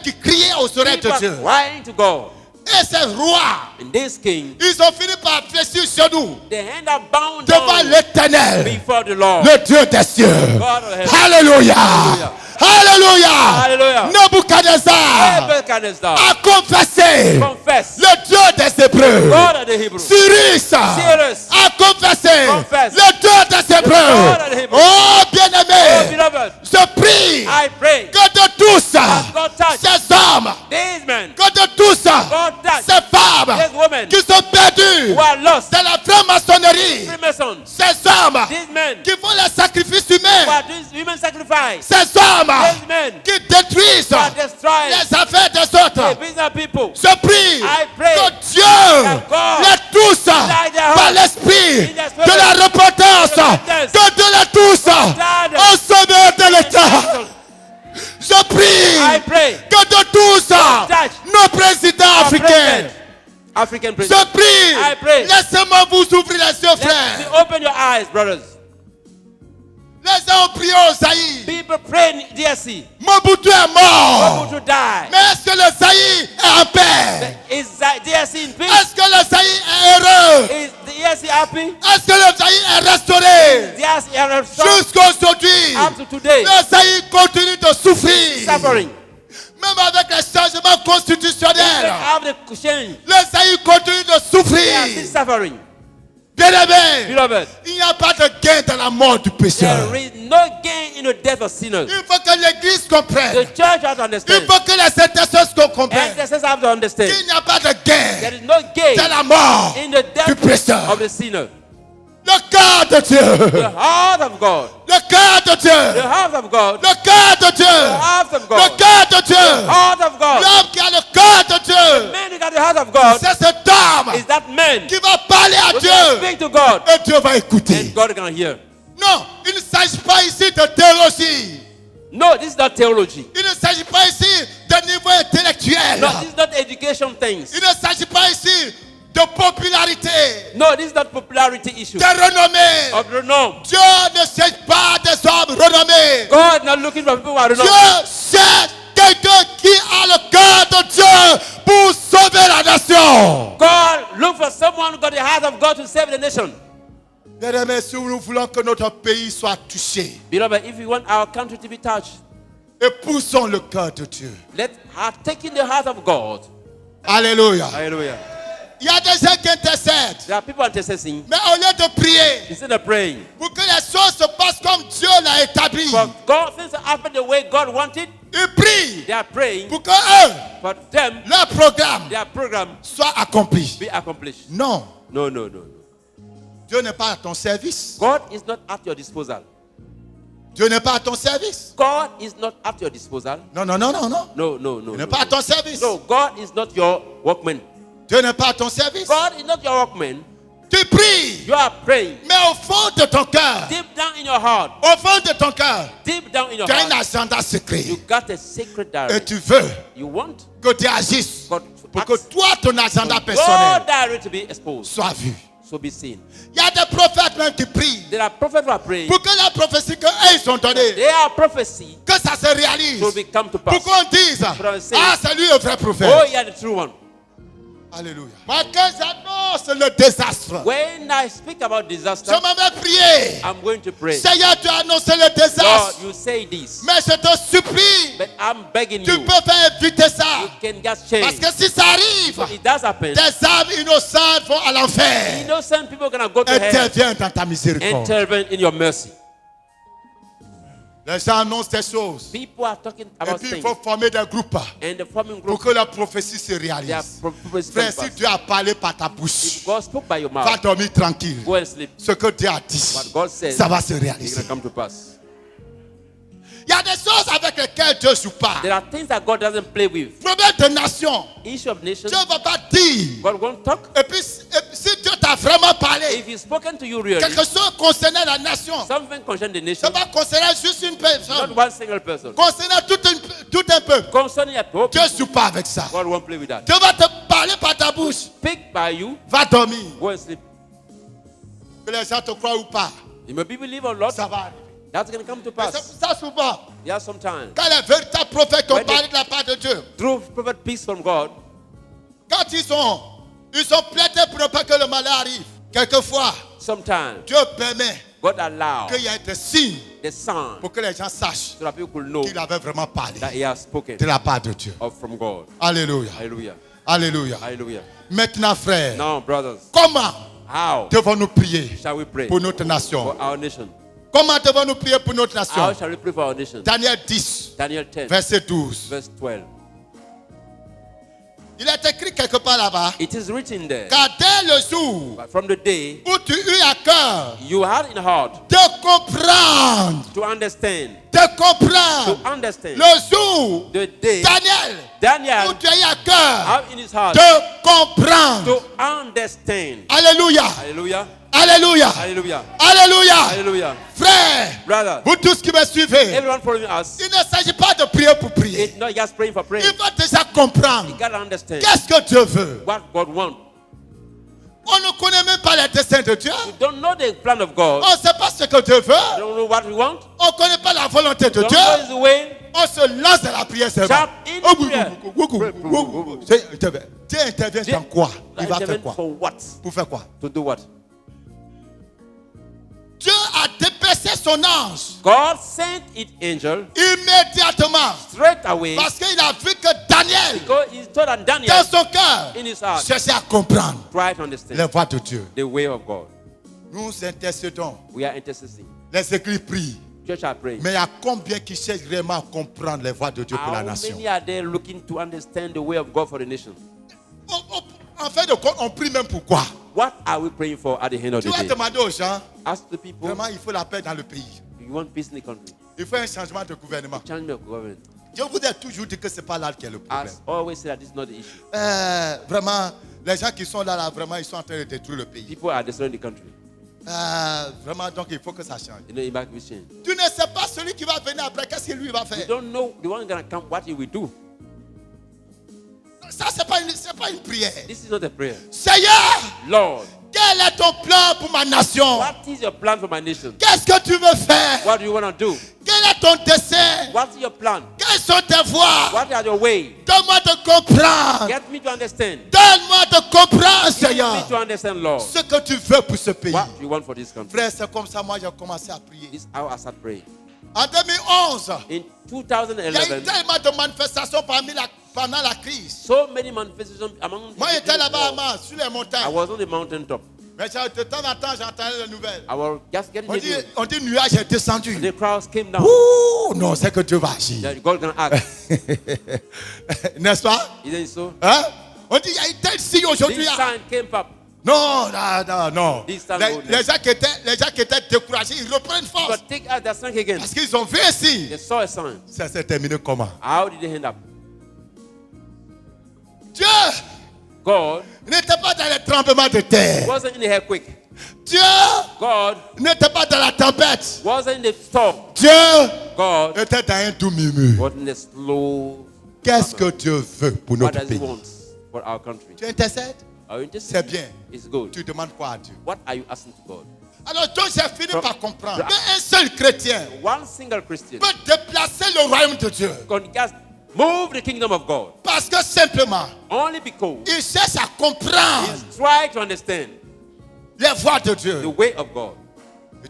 qui criaient aux oreilles People de are Dieu. crying to God. Et ces rois, And this king, ils ont fini par fléchir genoux the hand are bound devant down l'Éternel, before the Lord. le Dieu des cieux. God of heaven. Alléluia. Hallelujah. Alléluia. Nebuchadnezzar Nebuchadnezzar a confessé confess. le Dieu des Hébreux. God of the Hebrews. Cyrus a confessé Confess. le Dieu des God of the Hébreux. Hebrews. Oh Oh, bien-aimé, beloved, je prie I pray que de tous God touch ces hommes, these men, que de Ils font les sacrifices humains. who are doing human sacrifice. Ces hommes Those men qui détruisent who are destroying les affaires des the autres. business people. Je prie I pray que Dieu that God les touche guide their par hearts l'esprit in their de spirit, la repentance, the repentance, que Dieu les touche God, au sommet de l'État. Je prie I pray que Dieu touche touch nos présidents our africains. president, African president. Je prie, I pray. laissez-moi vous ouvrir les yeux, Let me frères. open your eyes, brothers. Les gens ont prié au Zaïre. People pray in DRC. Mobutu est mort. People to die. Mais est-ce que le Zaïre est en paix? Is DRC in peace? Est-ce que le Zaïre est heureux? Is DRC happy? Est-ce que le Zaïre est restauré? DRC are restored Jusqu'à aujourd'hui, up to today. le Zaïre continue de souffrir. Suffering. Même avec les changements constitutionnels, Have the change. le Zaïre continue de They are still souffrir. suffering. Bien-aimé, Beloved, il n'y a pas de gain dans la mort du pécheur. there is no gain in the death of sinners. Il faut que l'Église comprenne. The church has to Il understand. faut que les intercesseurs comprennent Intercessors have to understand. qu'il n'y a pas de There gain is no gain dans la mort in the du death pécheur. of the sinner. Le cœur de The Dieu. heart of God. Le cœur de The Dieu. heart of God. Le cœur de The Dieu. heart of Le God. cœur de Dieu. Heart of God. L'homme qui a le cœur de Dieu. Man who got the heart of God C'est cet homme is that man qui va parler à who can Dieu. speak to God Et Dieu va écouter. and God can hear. Non, il ne s'agit pas ici de théologie. No, this is not theology. Il ne s'agit pas ici de niveau intellectuel. No, this is not education things. Il ne s'agit pas ici de popularité, No, this is not popularity issue de renommée. of renown. Dieu ne cherche pas des hommes renommés. God not looking for people who are Dieu renowned. cherche quelqu'un qui a le cœur de Dieu pour sauver la nation. God look for someone who got the heart of God to save the nation. Bien-aimés, si nous voulons que notre pays soit touché, Beloved, if we want our country to be touched, épousons le cœur de Dieu. let her take in the heart of God. Alléluia. Hallelujah. Il y a des gens qui intercèdent, There are people intercessing mais au lieu de prier instead of praying. pour que les choses se passent comme Dieu l'a établi, For God, things to happen the way God wanted, ils prient they are praying pour que eux, for them, leur programme their program soit accompli. be accomplished. Non, No, no, no, no. Dieu n'est pas à ton service. God is not at your disposal. Dieu n'est pas à ton service. God is not at your disposal. Non, non, non, non, non. No, no, no. Dieu No, n'est pas à ton service. no, God is not your workman. Dieu n'est pas à ton service. God is not your workman. Tu pries, You are praying mais au fond de ton cœur, deep down in your heart. au fond de ton cœur, Deep down in your tu as un heart, agenda secret. you got a sacred Et diary. tu veux You want que Dieu agisse God pour to que act, toi, ton agenda your personnel diary to be exposed, soit vu. so be seen. Il y a des prophètes même qui prient There are prophets who are praying. pour que la prophétie qu'eux ils ont donnée, Their prophecy que ça se réalise. will become to Pour pass. qu'on dise, ah, c'est lui le vrai prophète. Oh, yeah, the true one. Alléluia. Moi, quand j'annonce le désastre, When I speak about je disaster, m'en vais prier. I'm going to pray. Seigneur, tu as annoncé le Lord, désastre. you say this, Mais je te supplie, but I'm begging tu you, peux faire éviter ça. you can just Parce change. que si ça arrive, It does happen. des âmes innocentes vont à l'enfer. Innocent people are going to go to hell. Interviens dans ta miséricorde. Intervene in your mercy. Les gens annoncent des choses. People are talking Et about puis il things. faut former des groupes And the forming pour group, que la prophétie se they are réalise. prophecy Frère, come si to Dieu pass. a parlé par ta bouche, If God spoke by your va mouth, dormir tranquille. go and sleep. Ce que Dieu a dit, What God says, ça va se it's réaliser. going to come to pass. Il y a des choses avec lesquelles Dieu ne joue pas. There are things that God doesn't play with. Problème de nation. Issue of nations, Dieu ne va pas dire. God won't talk. Et puis, si Dieu t'a vraiment parlé, If He's spoken to you really, quelque chose concernant la nation, something concerning the ça nation, va concerner juste une personne. not one single person, Concernant tout un peuple. concerning a people, Dieu ne joue pas avec ça. God won't play with that. Dieu va te parler par ta bouche. Speak by you, Va dormir. go and sleep. Que les gens te croient ou pas, You may be believe or not, ça va arriver. that's going to come to Mais c'est pass. pour ça souvent, Yeah, sometimes. quand les véritables prophètes ont When they- parlé de la part de Dieu, Through prophet peace from God, quand ils ont plaidé pour ne pas que le malheur arrive, quelquefois, sometimes Dieu permet God allow qu'il y ait des signes the son pour que les gens sachent so that people know qu'il avait vraiment parlé that He has spoken de la part de Dieu. of from God. Alléluia. Hallelujah. Alléluia. Hallelujah. Maintenant, frère, Now, brothers, comment how devons-nous prier shall we pray pour notre for nation? our nation? Comment devons-nous prier pour notre How nation? shall we pray for our nation? Daniel 10, Daniel 10, verset 12. verse 12. Il est écrit quelque part là-bas. It is written there. Car dès le jour But from the day où tu eus à cœur you had in heart de comprendre, to understand, le jour, the day Daniel, où Daniel tu as eu à cœur have in his heart de comprendre. to understand. Alléluia, Hallelujah. alléluia, Hallelujah. alléluia. Hallelujah. Frère, Brother, vous tous qui me suivez, everyone following us, il ne s'agit pas de prier pour prier. it's not just praying for prayer. Il faut déjà comprendre You gotta understand qu'est-ce que Dieu veut. what God wants. On ne connaît même pas les desseins de Dieu. You don't know the plan of God. On ne sait pas ce que Dieu You veut. don't know what we want. On ne connaît pas la volonté de You don't Dieu. know His way. On se lance dans la prière seulement. Jump in prayer. Dieu intervient dans quoi? Il va faire quoi? For what? Pour faire quoi? To do what? Dieu a dépassé son ange God sent His angel immédiatement straight away parce qu'il a vu que Daniel, because He told dans Daniel son cœur, in his heart, cherchait à comprendre try to understand les voies de Dieu. the way of God. Nous intercédons. We are intercessing. Les églises prient. Church are praying. Mais il y a combien qui cherchent vraiment à comprendre les voies de Dieu pour la How nation? many are there looking to understand the way of God for the nation? En fait de compte, on prie même pour quoi? What are we praying for at the end of Tu the vas day? demander aux gens, Ask the people, vraiment, il faut la paix dans le pays. you want peace in the country? Il faut un changement de gouvernement. Change of government. Je vous ai toujours dit que ce n'est pas là qui est le problème. As always say that this is not the issue. Vraiment, les gens qui sont là, vraiment, ils sont en train de détruire le pays. People are destroying the country. Vraiment, donc il faut que ça change. You know, it will change. Tu ne sais pas celui qui va venir après, qu'est-ce qu'il lui va You faire. don't know the one gonna come, what he will do. Ça, ce n'est pas une prière. This is not a prayer. Seigneur, Lord, quel est ton plan pour ma nation? what is your plan for my nation? Qu'est-ce que tu veux faire? What do you want to do? Quel est ton dessein? What's your plan? Quelles sont tes voies? What are your ways? Donne-moi de comprendre. Get me to understand. Donne-moi de comprendre, Get me Seigneur, to understand, Lord. ce que tu veux pour ce pays. What you want for this country? Frère, c'est comme ça, moi, j'ai commencé à prier. This is how I start praying. En 2011, In il y a eu 2011, tellement de manifestations pendant la crise. so many manifestations among Moi, j'étais là-bas à Mars, sur les I montagnes. was on the mountain top. Mais de temps en temps, j'entendais les nouvelles. I was just getting the On dit nuage est descendu. The crowds came down. Ouh, non, c'est que Dieu va agir. That God gonna act. N'est-ce pas? Isn't it so? Hein? On dit il y a eu tel signe aujourd'hui. This sign came up. Non, non, non. This time Les gens qui étaient découragés, ils reprennent force. But take out that sign again. Parce qu'ils ont vu un signe. They saw a sign. Ça s'est terminé comment? How did it end up? Dieu God n'était pas dans les tremblements de terre. wasn't in the earthquake. Dieu God n'était pas dans la tempête. wasn't in the storm. Dieu God était dans un doux murmure. was in the slow. Qu'est-ce que Dieu veut pour What notre does He pays? want for our country? Tu intercèdes? Are you interested? C'est bien. It's good. Tu demandes quoi à Dieu? What are you asking to God? Alors donc j'ai fini From- par comprendre qu'un seul chrétien One single Christian peut déplacer le royaume de Dieu. can just move the kingdom of God Parce que simplement, only because il cherche à comprendre He's trying to understand les voies de the Dieu. way of God.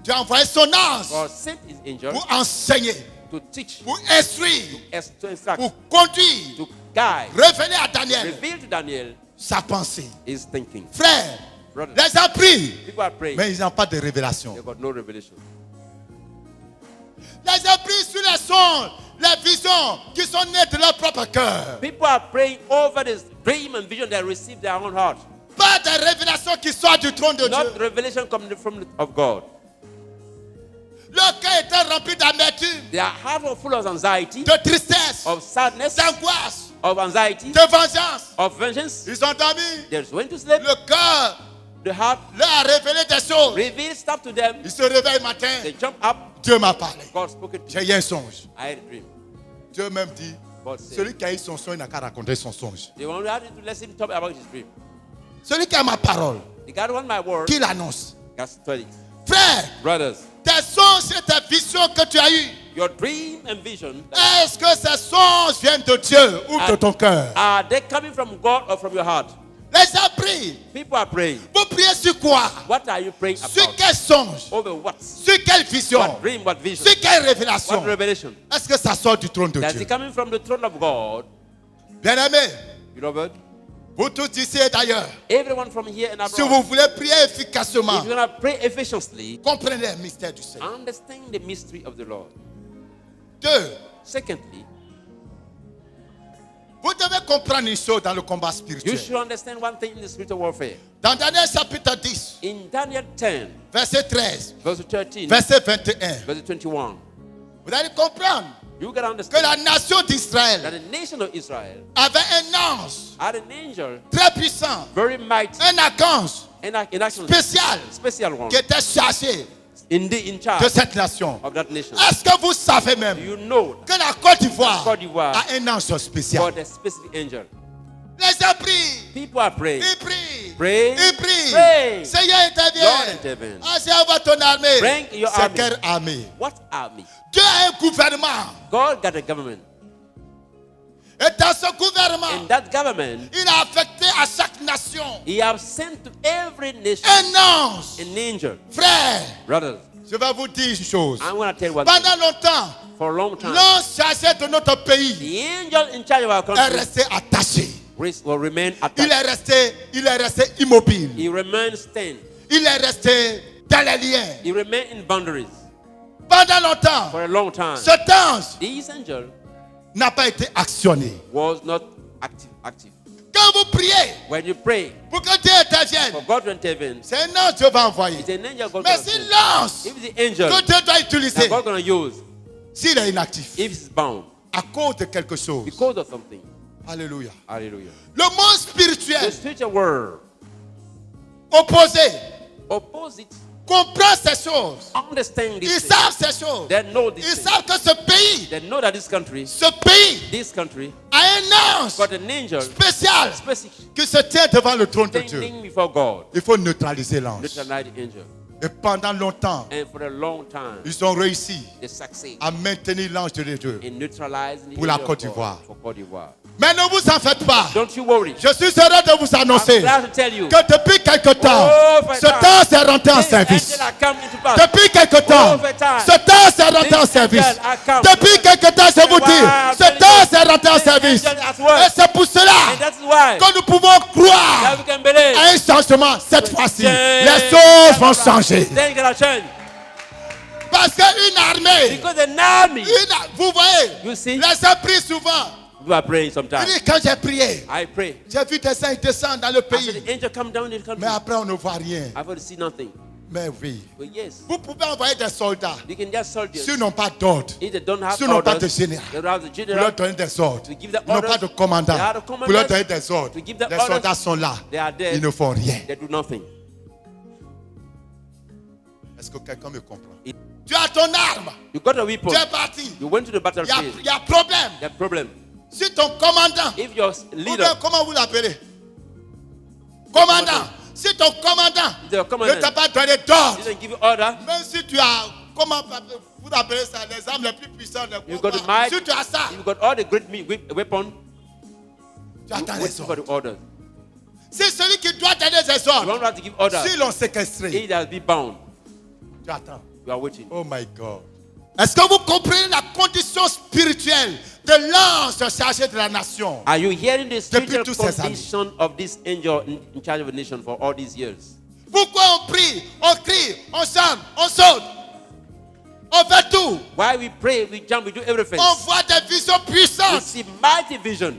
Dieu a envoyé son ange God sent His angel pour enseigner, to teach, pour instruire, to instruct, pour conduire, to guide, révéler à Daniel reveal to Daniel sa pensée. his thinking. Frère, Brother, les gens prient, people are praying. mais ils n'ont pas de révélation. They got no revelation. Les gens prient sur les sons, les visions qui sont nées de leur propre cœur. People are praying over this dream and vision they receive their own heart. Pas de révélation qui soit du trône de Not Dieu. revelation coming from of God. Leur cœur était rempli d'amertume, Their heart was full of anxiety, de tristesse, of sadness, d'angoisse, of anxiety, de vengeance. of vengeance. Ils ont dormi. They went to sleep. Le cœur The heart leur a révélé des choses. revealed stuff to them. Ils se réveillent le matin. They jump up. Dieu m'a parlé. God spoke it to J'ai eu un songe. I had a dream. Dieu même dit, God said, celui qui a eu son songe n'a qu'à raconter son songe. they wanted to let him talk about his dream. Celui qui a ma parole, The God want my word. qu'il annonce. God's told it. Frère, Brothers, tes songes et tes visions que tu as eues, your dream and vision, est-ce que ces songes viennent de Dieu ou de ton cœur? are they coming from God or from your heart? Les gens prient. People are praying. Vous priez sur quoi? What are you praying Sur about? quel songe? Over what? Sur quelle vision? What dream? What vision? Sur quelle révélation? What revelation? Est-ce que ça sort du trône de That Dieu? is coming from the throne of God. Bien-aimés, Beloved, vous tous ici et d'ailleurs, everyone from here and si abroad, vous voulez prier efficacement, if you're going to pray efficiently, comprenez le mystère du Seigneur. understand the mystery of the Lord. 2. Secondly, Vous devez comprendre une chose dans le combat You spirituel. should understand one thing in the spiritual warfare. Dans Daniel chapitre 10, In Daniel 10, verset 13, verse 13, verset 21, verse 21, vous allez comprendre you gotta que understand la nation that d'Israël the nation of Israel avait un ange had an angel, très puissant, very mighty, un archange and actually spécial special one, qui était chargé in de charge cette nation. of that nation. Est-ce que vous savez même You know que la Côte d'Ivoire Côte d'Ivoire a un ange spécial? God a specific angel. Les gens prient, People are praying. ils prient, Pray. ils prient. Pray. Seigneur Lord intervient. intervene. Envoie ton armée. Bring your C'est army. quelle armée? What army? Dieu a un gouvernement. God got a government. Et dans ce gouvernement, And that government, il a affecté à chaque nation he has sent to every nation un ange. an angel. Frère, Brothers, je vais vous dire une chose. I'm going to tell you one thing. Pendant longtemps, For a long time, l'ange chargé de notre pays the angel in charge of our est country resté attaché. will remain Il attached. est resté immobile. He remains stand. Il est resté dans les liens. He remains in boundaries Pendant longtemps, for a long time. cet ange This angel n'a pas été actionné. was not active. Quand vous priez When you pray pour que Dieu intervienne, for God to intervene, c'est un ange que Dieu va envoyer. it's an angel God Mais gonna si send. l'ange If the angel que Dieu doit utiliser, that God gonna use, s'il est inactif, if it's bound à cause de quelque chose, because of something, alléluia. hallelujah. Le monde The spirituel spiritual world opposé opposite comprend ces choses. understand Ils this thing. savent ces choses. They know Ils this thing. savent que ce pays, They know that this country a un ange got an angel spécial specific qui se tient devant le trône de Dieu. standing before God, Il faut neutraliser l'ange. neutralize the angel. Et pendant longtemps, And for a long time, ils ont réussi they succeed à maintenir l'ange de Dieu. in neutralizing the Pour la angel of Côte God d'Ivoire. for Côte d'Ivoire. Mais ne vous en faites pas. Don't you worry. Je suis heureux de vous annoncer I'm glad to tell you, que depuis quelque temps, Over ce time, temps s'est rentré en this service. angel has come into pass. Depuis quelque temps, Over time, ce temps s'est rentré en this service. angel has come. Depuis quelque temps, je vous dis, Wow, ce temps s'est rentré en this service. angel has worked. Et c'est pour cela And that's why que nous pouvons croire that we can believe à un changement cette fois-ci. change. Les choses vont changer. Things gonna change. Parce qu'une armée, Because an army, vous voyez, you see, les gens prient souvent. you are praying Il sometimes. dit, quand j'ai prié, I pray. j'ai vu des saints descendre dans le After pays. the angel come down in the country, Mais après, on ne voit rien. I've got to see nothing. Mais oui. But yes, Vous pouvez envoyer des soldats. you can just soldiers. S'ils n'ont pas d'ordre, If they don't have s'ils n'ont pas orders, de général, they don't have the pour general, leur donner des ordres. to give the Ils n'ont pas orders, de commandant. they have the Pour leur commanders, donner des ordres. to give the Les orders, soldats sont là. they are there, Ils ne font rien. they do nothing. Est-ce que quelqu'un me comprend? It- Tu as ton arme. You got a weapon, Tu es parti. you went to the Il battlefield, y a problème. the problem. Si ton commandant, If your ou leader, bien, comment vous l'appelez? Commandant. Si ton commandant the ne commandant t'a pas donné d'ordre, didn't give you order, même si tu as, comment vous appelez ça, les armes les plus puissantes, les you got the combats, might, si tu as ça, you got all the great weapon, tu attends you les wait for ordres. the orders. Si celui qui doit donner ses You ordres, don't have to give orders. s'ils l'ont séquestré, He has been bound. tu attends. You are waiting. Oh my God. Est-ce que vous comprenez la condition spirituelle de l'ange chargé de la nation? Are you hearing the spiritual tous ces condition of this angel in charge of a nation for all these years? Pourquoi on prie, on crie, on chante, on saute, on fait tout, Why we pray, we jump, we do everything. on voit des visions We puissantes, see mighty vision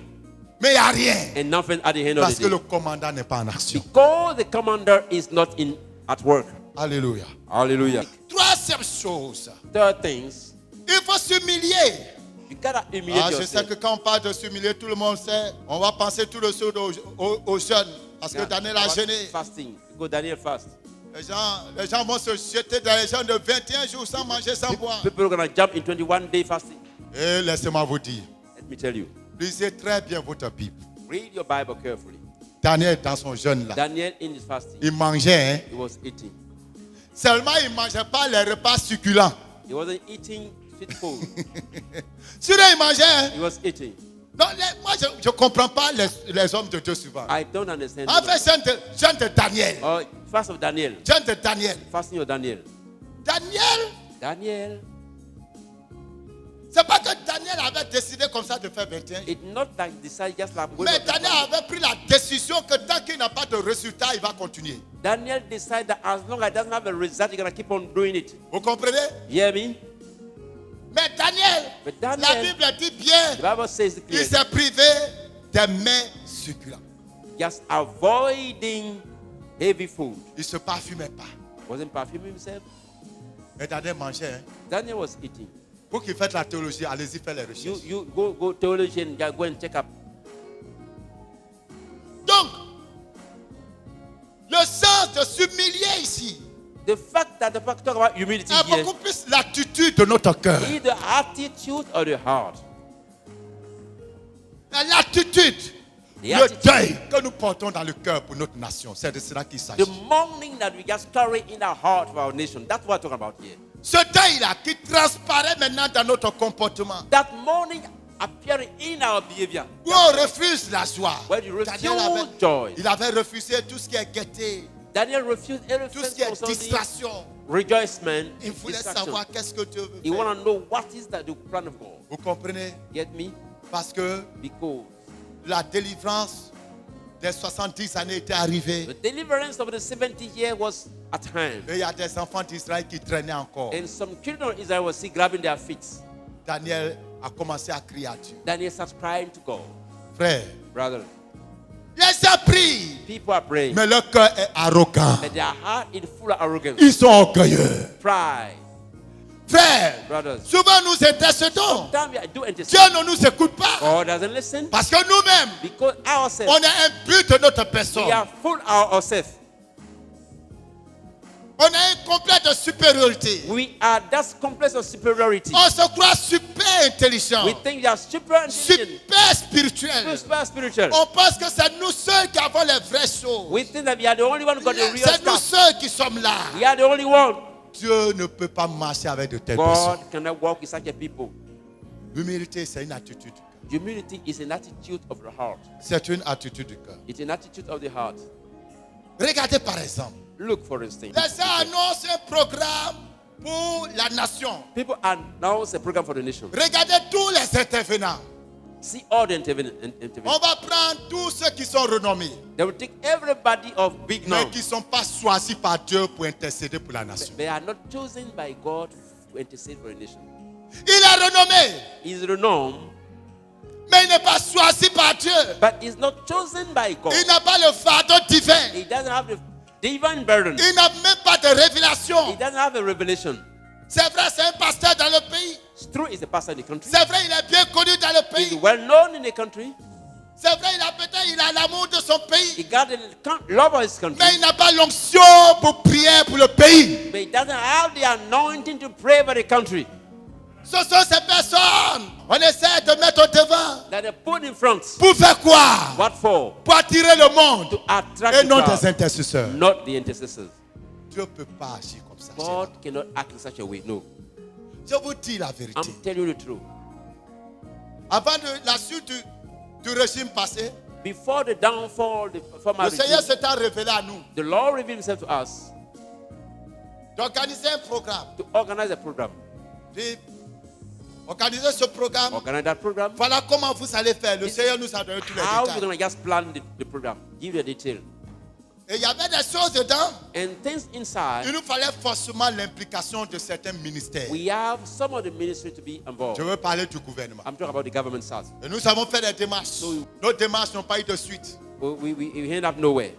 mais il n'y a rien. and nothing at the end Parce of que the le day. commandant n'est pas en action. Because the commander is not at work. Alléluia. Hallelujah. Troisième chose, Third things, il faut s'humilier. you gotta humiliate Je sais yourself. que quand on parle de s'humilier, tout le monde sait, on va penser tout le temps aux jeunes. Parce que Yeah. Daniel a About jeûné. Fasting. Go Daniel fast. Les gens vont se jeter dans les gens de 21 jours sans manger, sans boire. People are gonna jump in 21-day fasting. Et laissez-moi vous dire, Let me tell you. lisez très bien votre Bible. Read your Bible carefully. Daniel, dans son jeûne là, Daniel in his fasting, il mangeait, hein. he was eating. Seulement il ne mangeait pas les repas succulents. He wasn't eating sweet food. Sinon il mangeait, hein. He was eating. Non, moi je ne comprends pas les hommes de Dieu souvent. I don't understand. En fait, jeûne de Daniel. Oh, fast of Daniel. Jeûne de Daniel. Fasting of Daniel. Daniel, Daniel. c'est pas que Daniel avait décidé comme ça de faire 21 jours. It's not like decide just like Mais Daniel avait pris la décision que tant qu'il n'a pas de résultat, il va continuer. Daniel decided that as long as it doesn't have a result, he's gonna keep on doing it. Vous comprenez? You hear me? Mais Daniel, But la Daniel, Bible dit bien, the Bible says il clearly, s'est privé des mets succulents. Just avoiding heavy food. Il ne se parfumait pas. Wasn't perfuming himself. Et Daniel mangeait. Hein. Daniel was eating. Pour qu'il fasse la théologie, allez-y faire les recherches. You go theologian, go and check up. Donc, le sens de s'humilier ici The fact that the fact talk about humility est here beaucoup plus l'attitude de notre cœur. is the attitude of the heart. L'attitude, The le attitude. deuil que nous portons dans le cœur pour notre nation. C'est de cela qu'il s'agit. The mourning that we just carry in our heart for our nation. That's what we're talking about here. Ce deuil-là qui transparaît maintenant dans notre comportement. That mourning appearing in our behavior. Où on refuse la joie. When you Daniel refuse joy. il avait refusé tout ce qui est gaieté, Daniel refused tout ce qui est everything distraction. rejoicement. Il voulait Distraction. savoir qu'est-ce que Dieu veut He faire. want to know what is that the plan of God. Vous comprenez? Get me? Parce que Because la délivrance des 70 années était arrivée. the deliverance of the 70 year was at hand. Et il y a des enfants d'Israël qui traînaient encore. And some children of Israel were still grabbing their feet. Daniel a commencé à crier à Dieu. Daniel starts crying to God. Frère, Brother, les a pris, people are praying. mais leur cœur est arrogant. But their heart is full of arrogance, Ils sont orgueilleux. pride. Frère, Brothers, souvent nous intercédons. sometimes we do Dieu intercede. ne nous écoute pas. God doesn't listen Parce que nous-mêmes, because on ourselves, a un but de notre personne. we are full of ourselves. On a un complexe de supériorité. We are that complex of superiority. On se croit super intelligent, We think we are super intelligent, super spirituel. super spiritual. On pense que c'est nous seuls qui avons les vraies choses. We think that we are the only one who got the real C'est nous stuff. seuls qui sommes là. We are the only one. Dieu ne peut pas marcher avec de telles God personnes. cannot walk with such a people. L'humilité, c'est une attitude. Humility is an attitude of the heart. C'est une attitude du cœur. It's an attitude of the heart. Regardez par exemple. Look, for instance, Les gens annoncent un programme pour la nation. people announce a program for the nation. Regardez tous les intervenants. See all the intervenants. On va prendre tous ceux qui sont renommés, They will take everybody of big mais name. qui ne sont pas choisis par Dieu pour intercéder pour la nation. They are not chosen by God to intercede for a nation. Il est renommé, He is renowned, mais il n'est pas choisi par Dieu. but is not chosen by God. Il n'a pas le fardeau divin. He doesn't have the divine burden. Il n'a même pas de He révélation. doesn't have a revelation. C'est vrai, c'est un pasteur dans le pays. It's true, he's a pastor in the country. C'est vrai, il est bien connu dans le He's pays. well known in the country. C'est vrai, il a l'amour de son He pays. got the love of his country. Mais il n'a pas l'onction pour prier pour le pays. But he doesn't have the anointing to pray for the country. Ce sont ces personnes. On essaie de mettre au devant. That they put in front. Pour faire quoi? What for? Pour attirer le monde. To attract Et the non crowd, des intercesseurs. not the intercessors. Dieu ne peut pas agir comme ça. God cannot act in such a way. No. Je vous dis la vérité. I'm telling you the truth. Avant de la suite du régime passé, Before the downfall, the former le Seigneur regime, s'est révélé à nous the Lord revealed himself to us d'organiser un programme. to organize a program. Organiser ce programme. Organize that program. Voilà comment vous allez faire. Le Seigneur nous a donné tous les How you're détails. going to just plan the program. Give you a detail. Et il y avait des choses dedans. And things Il inside, nous fallait forcément l'implication de certains ministères. we have some of the ministry to be involved. Je veux parler du gouvernement. I'm talking about the government side. Et nous avons fait des démarches. Nos démarches n'ont pas eu de suite. We end up nowhere.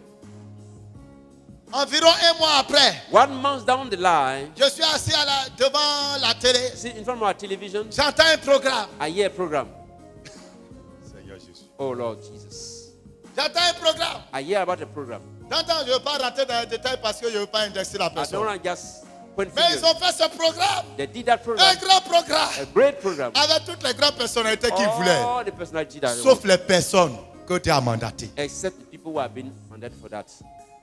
Environ un mois après, 1 month down the line, je suis assis devant la télé. see in front of our television, J'entends un programme. I hear a program. Seigneur Jésus. Oh Lord Jesus. J'entends un programme. I hear about a program. J'entends, je ne veux pas rentrer dans les détails parce que je ne veux pas indexer la I don't personne. want to just point Mais ils fingers. ont fait ce programme. They did that Un program. grand programme. A great program. Avec toutes les grandes personnalités qu'ils voulaient. All the personalities that they Sauf want, les personnes que Dieu a mandatées. except the people who have been mandated for that.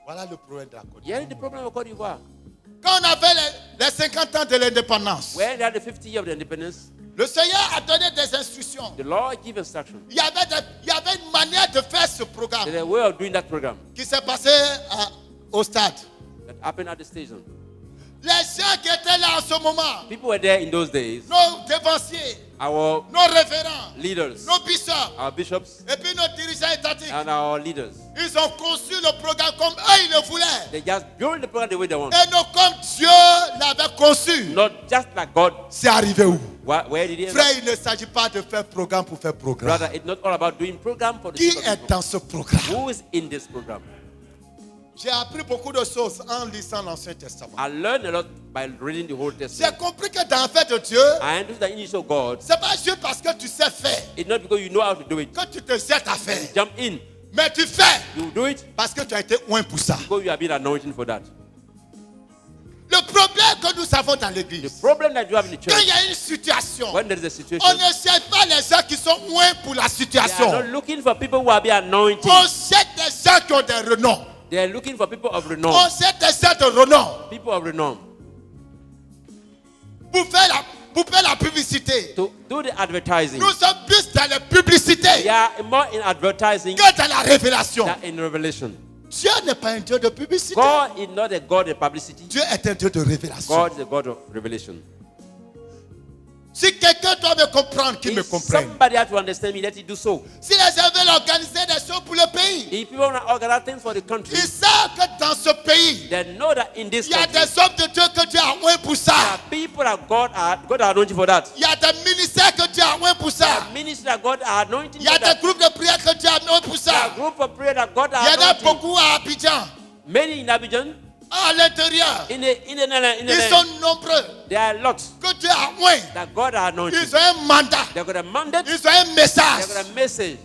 Voilà le problème de la Côte Here is the problem of Côte d'Ivoire. Quand on avait les 50 ans de l'indépendance, When they had the 50 years of the independence, le Seigneur a donné des instructions. the Lord gave instruction. Il y avait une manière de faire ce programme There's a way of doing that program qui s'est passé au stade. that happened at the station. Les gens qui étaient là en ce moment, People were there in those days. nos dévanciers, Our nos révérends, leaders, nos bishops, our bishops, et puis nos dirigeants étatiques, and our leaders. ils ont conçu le programme comme eux ils le voulaient. They just build the program the way they want. Et non comme Dieu l'avait conçu. Not just like God. C'est arrivé où? Where did he end up? Frère, il ne s'agit pas de faire programme pour faire programme. Brother, it's not all about doing program for the Qui sake of est people. dans ce programme? Who is in this program? J'ai appris beaucoup de choses en lisant l'Ancien Testament. I learned a lot by reading the whole J'ai Testament. compris que dans l'affaire de Dieu, I understood that initial God. c'est pas juste parce que tu sais faire It's not because you know how to do it. que tu te jettes à faire. Jump in. Mais tu fais You do it parce que tu as été oint pour ça. because you have been anointed for that. Le problème que nous avons dans The l'église, problem that you have in the quand church, il y a une situation, when there is a on situation, ne cherche pas les gens qui sont oints pour la they are situation. not looking for people who have been anointed. On cherche des gens qui ont des renoms. They are looking for people of renown. On cherche des gens de renom People of renown. pour faire la publicité. To do the advertising. Nous sommes plus dans la publicité They are more in advertising que dans la révélation. than in revelation. Dieu n'est pas un Dieu de publicité. God is not a God of publicity. Dieu est un Dieu de révélation. God is a God of revelation. Si quelqu'un doit me comprendre, qu'il me If comprenne. somebody has to understand me, let it do so. Si les gens veulent organiser des choses pour le pays, If people want to organize things for the country, ils savent que dans ce pays, they know that in this il y a country, des hommes de Dieu que Dieu a oint pour there ça. are people that God are anointing for that. Il y a des ministères que Dieu a oint pour There ça. are ministries that God are anointing Il y a for des that. groupes de prière que Dieu a oint pour There are ça. group of prayer that God Il y are en a anointing. beaucoup à Abidjan, Many in Abidjan, à l'intérieur. in the Ils sont nombreux there are lots que Dieu a oint. that God are anointing. Ils ont un mandat. They've got a mandate. Ils ont un They've message. got a message.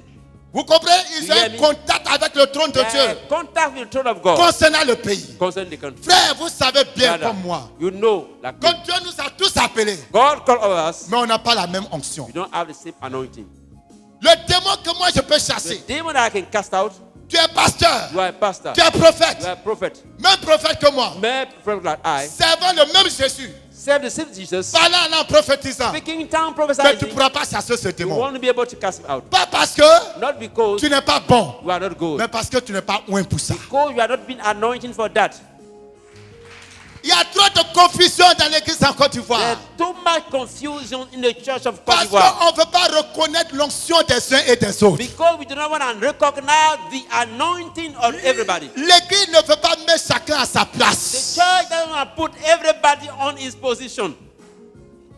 Vous comprenez? Ils You ont hear un me? contact avec le trône de They Dieu are contact with the throne of God concernant le pays. concerning the country. Frère, vous savez bien Brother, comme moi you know, like que Dieu nous a tous appelés, God called all of us. mais on n'a pas la même onction. We don't have the same anointing. Le démon que moi je peux The chasser, demon that I can cast out, tu es pasteur, you are a pastor, tu es prophète, you are a prophet. même prophète que moi, May prophet like I servant le même Jésus, serve the same Jesus, parlant en prophétisant, speaking in tongue, mais tu ne prophesying. pourras pas chasser ce You démon. want to be able to cast him out, Pas parce que not because tu n'es pas bon, you are not good, mais parce que tu n'es pas oint pour ça. because you are not being anointed for that. Il y a trop de confusion dans l'église en Côte There's d'Ivoire. too much confusion in the church of Côte Parce d'Ivoire. qu'on ne veut pas reconnaître l'onction des uns et des autres. Because we do not want to recognize the anointing of everybody. L'église ne veut pas mettre chacun à sa The place. church doesn't want to put everybody on his position.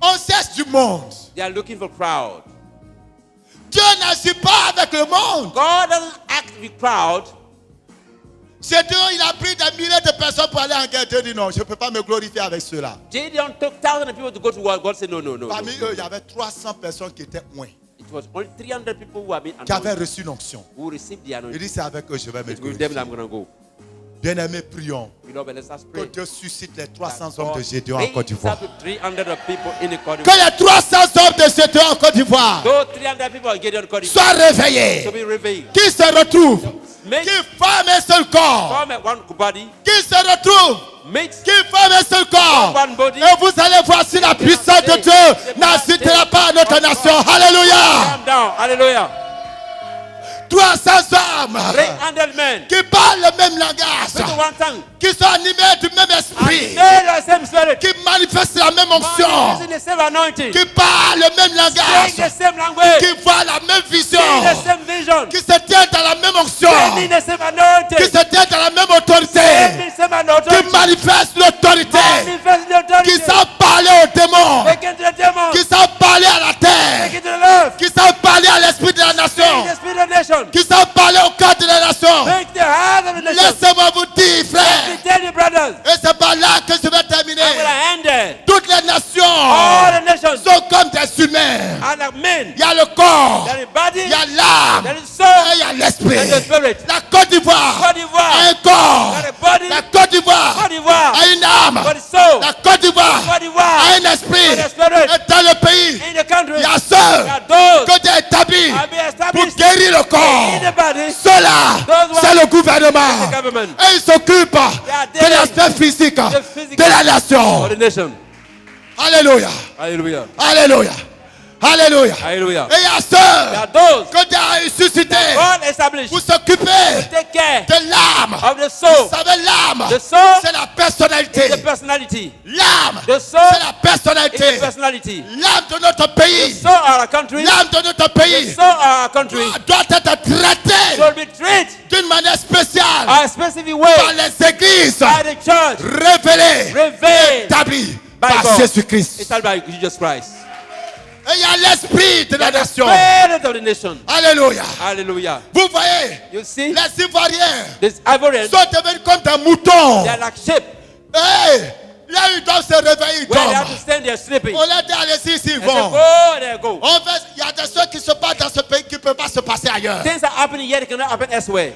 On cherche du monde. They are looking for crowd. Dieu n'agit pas avec le monde. God doesn't act with crowd. C'est Dieu, il a pris des milliers de personnes pour aller en guerre. Dieu dit non, je ne peux pas me glorifier avec ceux-là. Gideon took thousands of people to go to war. God said, no, no, no. no. Parmi eux, il y avait 300 personnes qui étaient oints, It was only 300 people who have been qui avaient anointed, reçu l'onction. who received the Il anointing. dit c'est avec eux que je vais me It's with them glorifier. that I'm going to go. Bien-aimés, prions. Beloved, let us Que pray. Dieu suscite les that 300 hommes God de Gédéon en raise Côte d'Ivoire. up to 300 of people in the Côte Que d'Ivoire. les 300 hommes de Gédéon en Côte d'Ivoire Those 300 people are Gideon Côte d'Ivoire. soient réveillés. To be revealed. Qui se retrouvent, Make qui forment un seul corps, form one body. qui se retrouvent, Mate. qui forment un seul corps. One body. Et vous allez voir si la puissance de Dieu n'assistera pas à notre nation. Alléluia. Calm down. Hallelujah. 300 hommes 300 men. qui parlent le même langage, Speak to one tongue. qui sont animés du même esprit, Share the same spirit. qui manifestent la même onction, Manifesting the same anointing. qui parlent le même Speak langage, the same language. qui voient la même vision, Speak the same vision. qui se tiennent dans la même onction, Standing the same anointing. qui se tiennent dans la même autorité, Standing the same qui anointing. manifestent l'autorité, Manifest the authority. qui savent parler aux démons, Take it to the demon. qui savent parler à la Take terre, it to the left. qui savent parler à l'esprit de la nation, Take the spirit of the nation. qui savent parler au cœur de la nation. Take the heart of the nation. Laissez-moi vous dire, Let me frère, tell you, brothers. et c'est par là que je vais I'm terminer. going to end there. Toutes les nations All the nations sont comme des humains. are like men. Il y a le corps, There is body. il y a l'âme, There is et soul. il y a l'esprit. And the spirit. La Côte d'Ivoire Côte d'Ivoire. a un corps. There is body. La Côte d'Ivoire Côte d'Ivoire. a une âme. There is soul. La Côte d'Ivoire Côte d'Ivoire. a un esprit. There is spirit. Et dans le pays, In the country. il y a There ceux are those que Dieu a établis have been pour established guérir le corps. in the body. Ceux-là, Those c'est ones- le gouvernement. the government. Et ils s'occupent are de dealing l'aspect physique the physical de la nation. For the nation. Alléluia. Hallelujah. Alléluia. Alléluia. Hallelujah. Et il y a ceux are those que Dieu a ressuscités God established pour s'occuper take care de l'âme. of the Vous soul. savez, l'âme, The soul c'est la is personnalité. the personality. L'âme, The c'est soul la is the personnalité. personality. L'âme de notre The pays, soul of our country, l'âme de notre the pays soul of our country doit être traitée should be treated d'une manière spéciale a specific par way les églises by the church, révélées, revealed établies by par God. Jésus-Christ. established by Jesus Christ. Et il y a l'esprit de la The nation. spirit of the nation. Alléluia. Hallelujah. Vous voyez, You see, les Ivoiriens these Ivorians, sont devenus comme des moutons. they are like sheep. Hey, là, ils doivent se réveiller, ils Where they have dorment. to stand, they are sleeping. On leur dit, allez-y, s'ils They say, vont. go, there go. En fait, il y a des choses qui se passent dans ce pays qui ne peuvent pas se passer ailleurs. Things are happening here, they cannot happen elsewhere.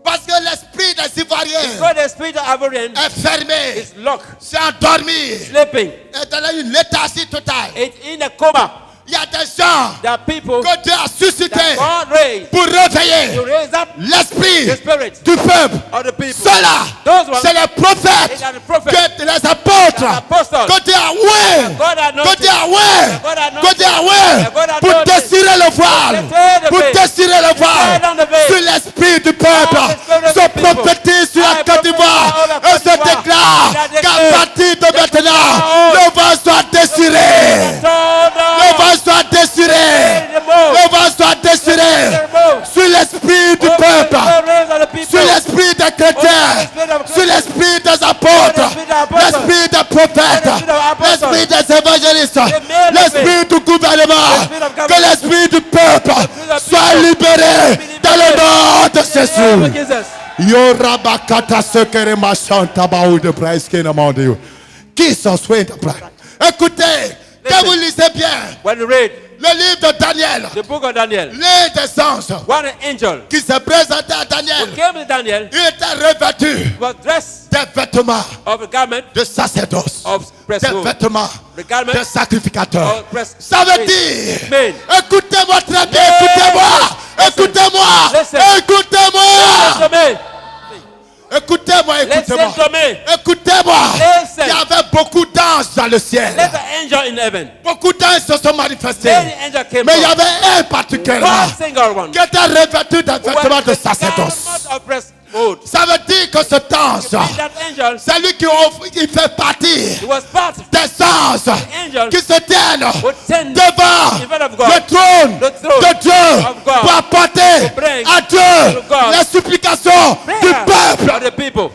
Parce que l'esprit des Ivoiriens Because the spirit of Ivorian est fermé, is locked, c'est endormi, sleeping. est dans une léthargie totale. It's in a coma. Il y a des gens There are people que Dieu a suscités that God raised pour réveiller to raise up l'esprit the spirit du peuple. of the people. Ceux-là, Those ones, c'est les prophètes, they are the prophets, que les apôtres, the apostles, que Dieu a oué, God anointed, que Dieu a oué, God anointed, que Dieu a oué, God pour anointed, déchirer le voile, tear the pour veil, déchirer le voile tear down the veil. sur l'esprit du peuple. Oh, the spirit of Se the people. prophétise sur la I Côte d'Ivoire prophesy over et Côte se d'Ivoire. déclare And I qu'à declare partir de maintenant, now, le vent soit déchiré. Le vent soit déchiré. Le vent soit déchiré sur l'esprit du peuple, sur l'esprit des chrétiens, sur l'esprit des apôtres, l'esprit des prophètes, l'esprit des évangélistes, l'esprit du gouvernement, que l'esprit du peuple soit libéré dans le nom de Jésus. Yorabakata sekere machanta baoude presque namande yo. Qui s'en soigne d'après? Écoutez, quand vous lisez bien When you read le livre de Daniel, the book of Daniel, l'un des anges one angel qui se présentait à Daniel, who came to Daniel il était revêtu was dressed des vêtements of a garment de sacerdoce, of des priesthood. vêtements The garment de sacrificateurs. of priest- Ça veut dire, Men. écoutez-moi très bien, écoutez-moi, Listen. écoutez-moi, Listen. écoutez-moi, Listen to me. écoutez-moi, écoutez-moi, Listen to me. écoutez-moi. Listen. Il y avait beaucoup d'anges dans le ciel. There's an angel in heaven. Beaucoup d'anges se sont manifestés. Many angels came Mais il y from. avait un particulièrement One single one. qui était revêtu d'un vêtement Was de the sacerdoce. garment of priesthood. Ça veut dire que cet ange, That angel, c'est lui qui offre, il fait partie he was part of des anges angel qui se tiennent who tend devant in front of God. le trône The throne de Dieu of God. pour apporter To bring à Dieu to God les supplications du prayer peuple. of the people.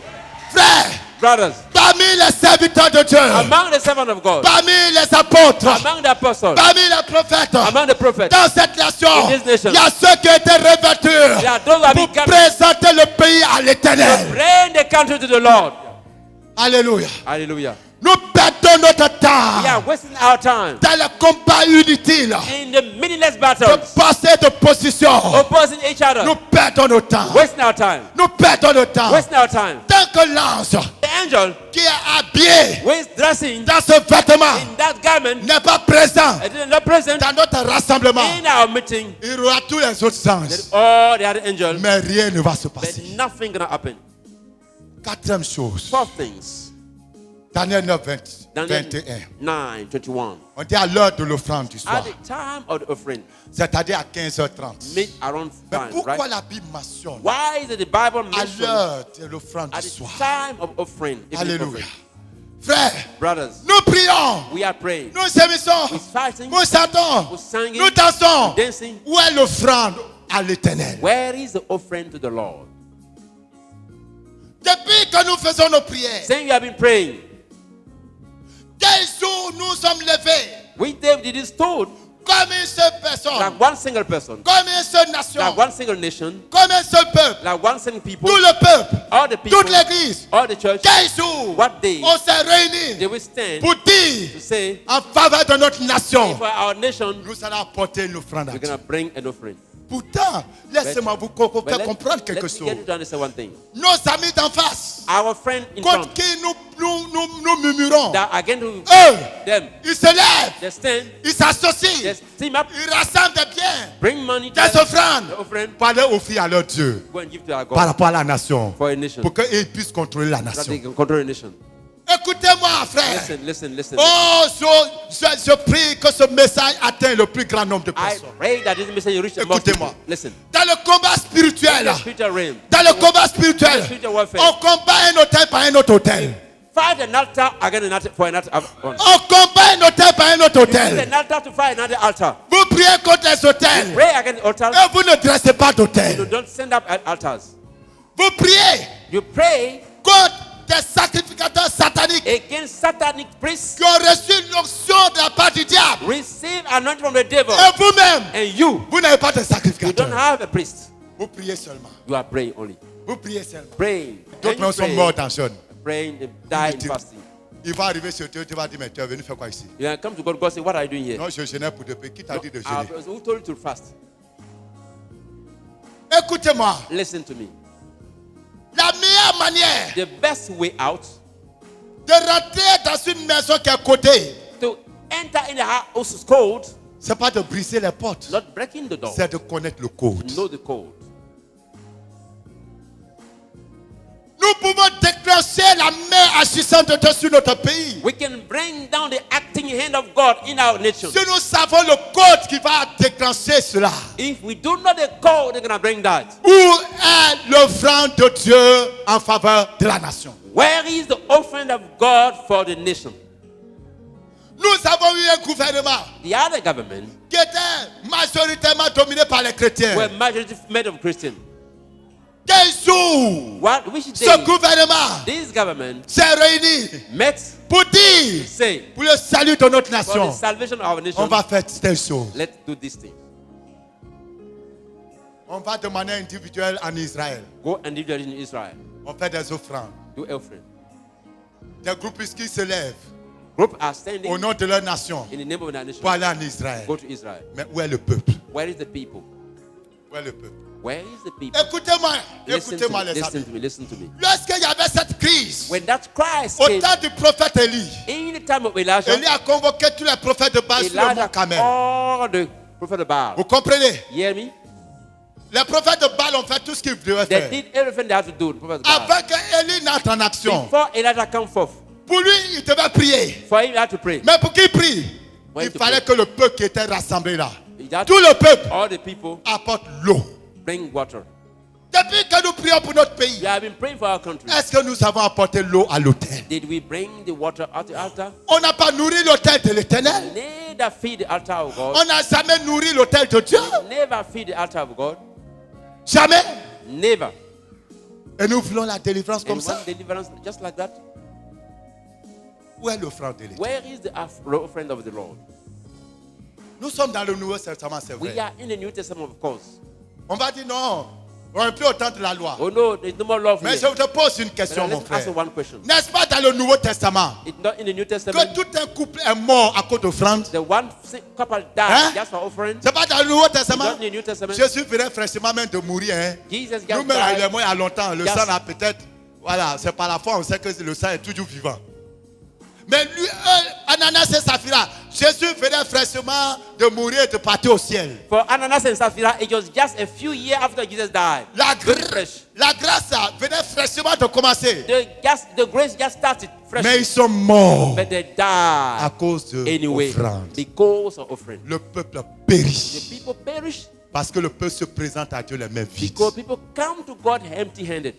Frère, Brothers, parmi les serviteurs de Dieu, among the servants of God, parmi les apôtres, among the apostles, parmi les prophètes, among the prophets, dans cette nation, In this nation, il y a ceux qui étaient revêtus there are those who have pour been gathered présenter le pays à l'éternel. to bring the country to the Lord. Alléluia. Hallelujah. Nous perdons notre We temps are wasting our time dans les combats inutiles in the meaningless de battles, passer de position. opposing each other, Nous perdons notre temps. wasting our time, Nous perdons notre temps. wasting our time. Tant que l'ange The angel qui est habillé who is dressing dans ce vêtement in that garment n'est pas présent and is not present dans notre rassemblement, in our meeting. il y aura tous les autres anges. All the other angels, Mais rien ne va se but passer. nothing gonna happen. Quatrième chose, Fourth things. Daniel 9, Daniel 21. 9:21. On dit à l'heure de l'offrande du soir, At the time of the offering, c'est-à-dire à 15h30. meet around Mais time, pourquoi right? la Bible mentionne Why is it the Bible à mentions l'heure de l'offrande at du the soir? time of offering? evening Alléluia. offering? Frère, Brothers, nous prions, we are praying, nous sémissons, we're fighting, nous chantons, we're singing, nous dansons. dancing. Où est l'offrande à l'éternel? Where is the offering to the Lord? Depuis que nous faisons nos prières, Saying you have been praying. quel jour nous sommes levés We David is told comme une seule personne, like one single person, comme une seule nation, like one single nation, comme un seul peuple, like one single people, tout le peuple, all the people, toute l'église. all the church. Quel jour What day on s'est réunis they will stand pour dire to say en faveur de notre nation, for our nation nous allons apporter une offrande à we're Dieu. gonna bring an offering. Pourtant, laissez-moi vous But faire comprendre quelque let me chose. get you to understand one thing. Nos amis d'en face, Our friend in contre front qui nous murmurons, that are going to eux, them, ils se lèvent, they stand, ils s'associent, they team up, ils rassemblent des biens, bring money to des them, offrandes, the offering, pour aller offrir à leur Dieu, go and give to our par God rapport à la nation, for a nation, pour qu'ils puissent contrôler la so that they nation. can control a nation. Écoutez-moi, frère. Listen. Oh, je prie que ce message atteigne le plus grand nombre de I personnes. pray that this message reach the most Écoutez-moi. people. Listen. Dans le combat spirituel, Spiritual realm. dans le combat spirituel, Spiritual warfare. on combat un hôtel par un autre hôtel. Fight an altar against an altar for another. On combat un hôtel par un autre Use hôtel. an altar to fight another altar. Vous priez contre les hôtels Pray against the altar. et vous ne dressez pas You d'hôtel. don't send up altars. Vous priez You pray contre des sacrificateurs sataniques against satanic priests. qui ont reçu l'onction de la part du diable. Receive anointing from the devil. Et vous-même, And you vous n'avez pas de don't sacrificateur. have a priest. Vous priez seulement. You are praying only. Vous priez seulement. Praying. D'autres And you sont morts dans jeûne. praying, they die in fasting. Il va arriver sur Dieu, tu vas dire, mais tu es venu faire quoi ici? You can come to God, God say, what are you doing here? Non, je jeûnais pour 2 pays. Qui t'a dit de jeûner? Who told you to fast? Écoutez-moi. Listen to me. La meilleure manière The best way out de rentrer dans une maison qui est codée, to enter in the house is cold, c'est pas de briser les portes, not breaking the door. c'est de connaître le code. Know the code. Nous pouvons déclencher la main agissante de Dieu sur notre pays. We can bring down the acting hand of God in our nation. Si nous savons le code qui va déclencher cela, If we do not the code, they're going to bring that. où est l'offrande de Dieu en faveur de la nation? Where is the offering of God for the nation? Nous avons eu un gouvernement The other government qui était majoritairement dominé par les chrétiens. were majority made of Christians. Quel jour Which ce day gouvernement this government s'est réuni met pour dire, say pour le salut de notre for nation, the salvation of our nation, on va faire telle chose. let's do this thing. On va de manière individuelle en Israël. Go and live in Israel. On fait des offrandes. Do offering. Des groupuscules se lèvent Group are standing au nom de leur nation in the name of their nation. pour aller en Israël. Go to Israel. Mais où est le peuple? Where is the people? Où est le peuple? Where is the people? Écoutez-moi, Listen to écoutez-moi me, les listen amis. to me, listen to me. Lorsqu'il y avait cette crise, When that Christ au came, temps du prophète Élie, in the time of Elijah, Élie a convoqué tous les prophètes de Baal sur le mont Elijah Carmel. all the prophet of Baal. Vous comprenez? You hear me? Les prophètes de Baal ont fait tout ce qu'ils devaient They faire. did everything they had to do. The prophet of Baal. Avant que Élie n'entre en action, Before Elijah come forth, pour lui, il devait prier. for him he had to pray. Mais pour qu'il prie, When il to fallait pray. que le peuple qui était rassemblé là, He had tout le peuple all the people apporte l'eau. bring water. Depuis que nous prions pour notre pays, We have been praying for our country. est-ce que nous avons apporté l'eau à l'autel? Did we bring the water at the altar? On n'a pas nourri l'autel de l'Éternel. Neither feed the altar of God. On n'a jamais nourri l'autel de Dieu. Never feed the altar of God. Jamais. Never. Et nous voulons la délivrance And comme one ça. deliverance just like that. Où est l'offrande de l'Éternel? Where is the offering of the Lord? Nous sommes dans le Nouveau Testament, c'est We vrai. are in the New Testament, of course. On va dire non, on n'est plus au temps de la loi. Oh no, there's no more love Mais here. je te pose une But question, mon let's frère. answer one question. N'est-ce pas dans le Nouveau Testament It's not in the New que Testament. tout un couple est mort à cause d'offrande? The one couple died Hein? just for offering. C'est pas dans le Nouveau It's Testament? not in the New Testament. Jésus venait fraîchement même de mourir. Hein? Jesus just Nous-mêmes, il est died. mort il y a longtemps. Le Yes. sang a peut-être. Voilà, c'est par la foi, on sait que le sang est toujours vivant. Mais lui, Ananas et Saphira, Jésus venait fraîchement de mourir et de partir au ciel. For Ananias and Sapphira, it was just a few years after Jesus died. Very fresh. La grâce venait fraîchement de commencer. The grace just started fresh. Mais ils sont morts But they à died cause de anyway l'offrande. because of offering. Le peuple The périt. people perish Parce que le peuple se présente à Dieu les mains vides. because people come to God empty-handed.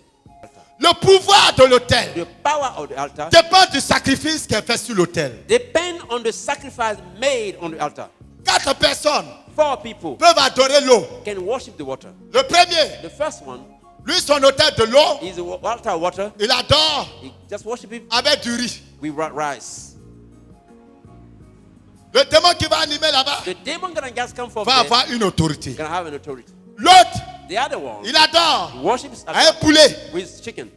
Le pouvoir de l'autel The power of the altar dépend du sacrifice qui est fait sur l'autel. depend on the sacrifice made on the altar. 4 personnes 4 people peuvent adorer l'eau. can worship the water. Le premier, The first one lui, son autel de l'eau, is the altar of water. il adore He just worship it avec du riz. with rice. Le démon qui va animer là-bas The demon gonna just come from va there, avoir une autorité. gonna have an authority. L'autre, The other one il adore worships un poulet. with chicken.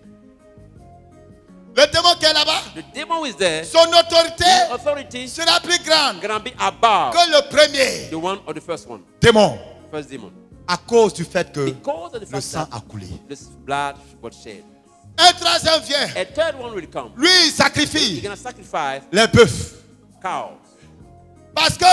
Le démon qui est là-bas, The demon is there. son autorité Authority sera plus grande gonna be above que le premier the one or the first one. démon. First demon. À cause du fait que Because of the le fact sang that a coulé. this blood was shed. Un troisième vient. A third one will come. Lui, il He's sacrifie gonna sacrifice les bœufs. cows. Parce que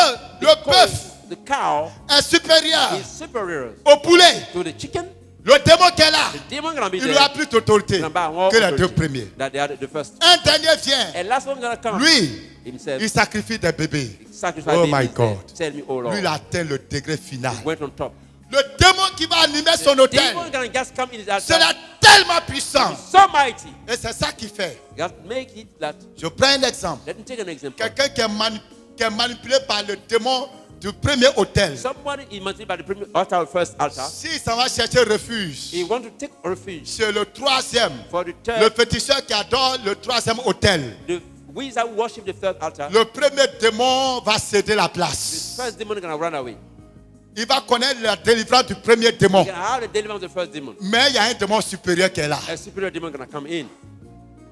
le bœuf Because the cow est supérieur is superior au poulet. to the chicken. Le démon qui est là, The demon gonna be il there. aura plus d'autorité Number one que les authority deux premiers. that they are the first. Un dernier vient. And last one gonna come. Lui, Himself. il sacrifie des bébés. Sacrifice Oh babies my there. God. Tell me, oh Lord. Lui, il atteint le degré final. He went on top. Le démon qui va animer son The hôtel demon gonna just come in his altar. sera tellement puissant. So mighty. Et c'est ça qu'il fait. Just make it that. Je prends un exemple. Let me take an example. Quelqu'un qui est manipulé par le démon du premier hôtel. Somebody is manipulated by the premier altar, first altar. S'il s'en va chercher refuge He want to take refuge chez le troisième, for the third. le féticheur qui adore le troisième hôtel, The wizard who worship the third altar. le premier démon va céder la The place. first demon is gonna run away. Il va connaître la délivrance du premier démon. You're gonna have the deliverance of the first demon. Mais il y a un démon supérieur qui est là. A superior demon gonna come in.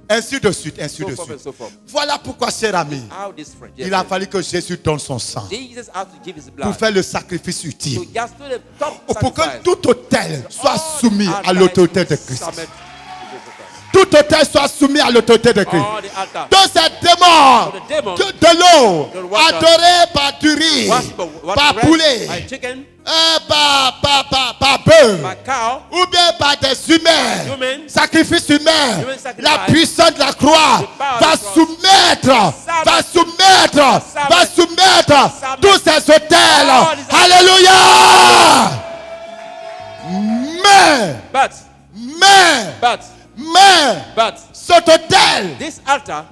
Ainsi de suite, ainsi So de forth and suite. so forth. Voilà pourquoi, cher ami, How this friend. il a fallu que Jésus donne son sang Jesus had to give his pour blood. faire le sacrifice To utile. just do the top Pour que sacrifice. tout hôtel soit All soumis the à l'autorité de altars Christ. submit to Jesus Christ. Tout hôtel soit soumis à l'autorité de Christ. All the altars. Donc ces démons So the demon, de l'eau the water, adorés par du riz, par poulet, by chicken, par bœuf, by cow, ou bien par des humains, human, sacrifice humain, human sacrifice, la puissance de la croix the power va of the cross, soumettre, va soumettre, va soumettre Sabbath, tous ces hôtels. all these- Alléluia! but Mais, cet hôtel, this altar,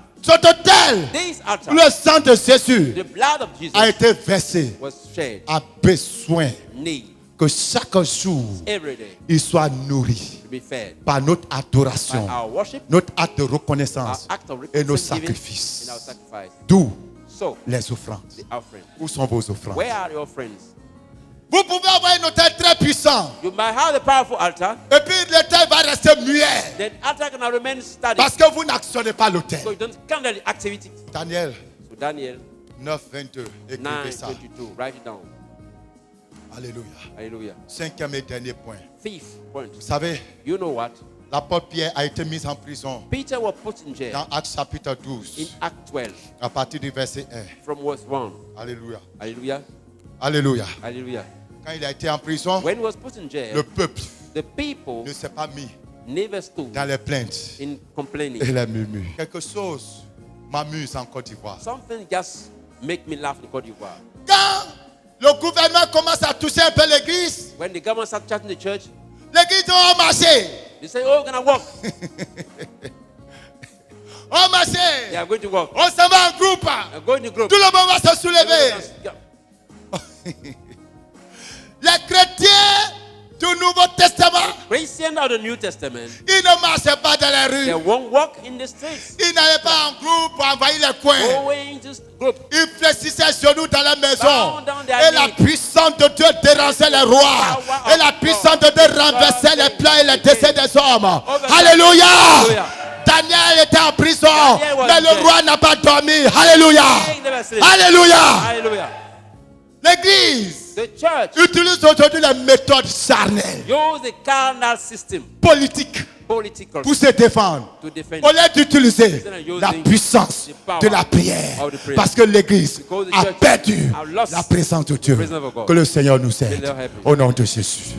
le sang de Jésus the blood of Jesus a été versé, was shed, a besoin need que chaque jour, every day il soit nourri to be fed par notre by adoration, our worship, notre acte de our reconnaissance act of et nos thanksgiving, sacrifices. and our sacrifice. D'où So, les offrandes. the offering. Où sont vos offrandes? Where are your friends? Vous pouvez avoir un hôtel très puissant You might have the powerful altar, et puis l'hôtel va rester muet then altar can remain static. parce que vous n'actionnez pas l'hôtel. So you don't count the activity. Daniel So Daniel 9, 22, écrivez ça. 9:22, write it down. Alléluia. Hallelujah. Cinquième et dernier point. Fifth point. Vous savez, You know what? l'apôtre Pierre a été mis en prison Peter was put in jail dans Actes chapitre in 12 Act 12 à partir du verset 1. from verse 1. Alléluia. Hallelujah. Alléluia. Hallelujah. Quand il a été en prison, When he was put in jail, le peuple the people ne s'est pas mis never stood dans les plaintes in complaining. et les murmures. Quelque chose m'amuse en Côte d'Ivoire. Something just make me laugh in Côte d'Ivoire. Quand le gouvernement commence à toucher un peu l'église, When the government started charging the church, l'église doit marcher. they say, oh, we're going to walk. On marche. They are going to walk. On s'en va en groupe. I'm going to group. Tout le monde va se soulever. Les chrétiens du Nouveau Testament, Christians of the New Testament, ils ne marchaient pas dans les they rues. won't walk in the streets. Ils n'allaient pas en groupe pour envahir les coins. Going to group. Ils fléchissaient sur nous dans la maison. Bow down their Et la knees. puissance de Dieu dérangeait les rois. Et la puissance de Dieu renversait les plans et les décès des hommes. Alléluia. Hallelujah. Daniel était en prison, Daniel was mais le dead. roi n'a pas dormi. Alléluia. King never sleep. Alléluia. Hallelujah. L'église The church utilise aujourd'hui les méthodes charnelles, use the carnal system, politiques, political, pour se défendre. to defend. Au lieu d'utiliser Instead of using la puissance the power de la prière. of the prayer. Parce que l'église Because the a church perdu have lost la présence de Dieu. the presence of God. Que le Seigneur nous aide. May the Lord help us. Au nom de Jésus.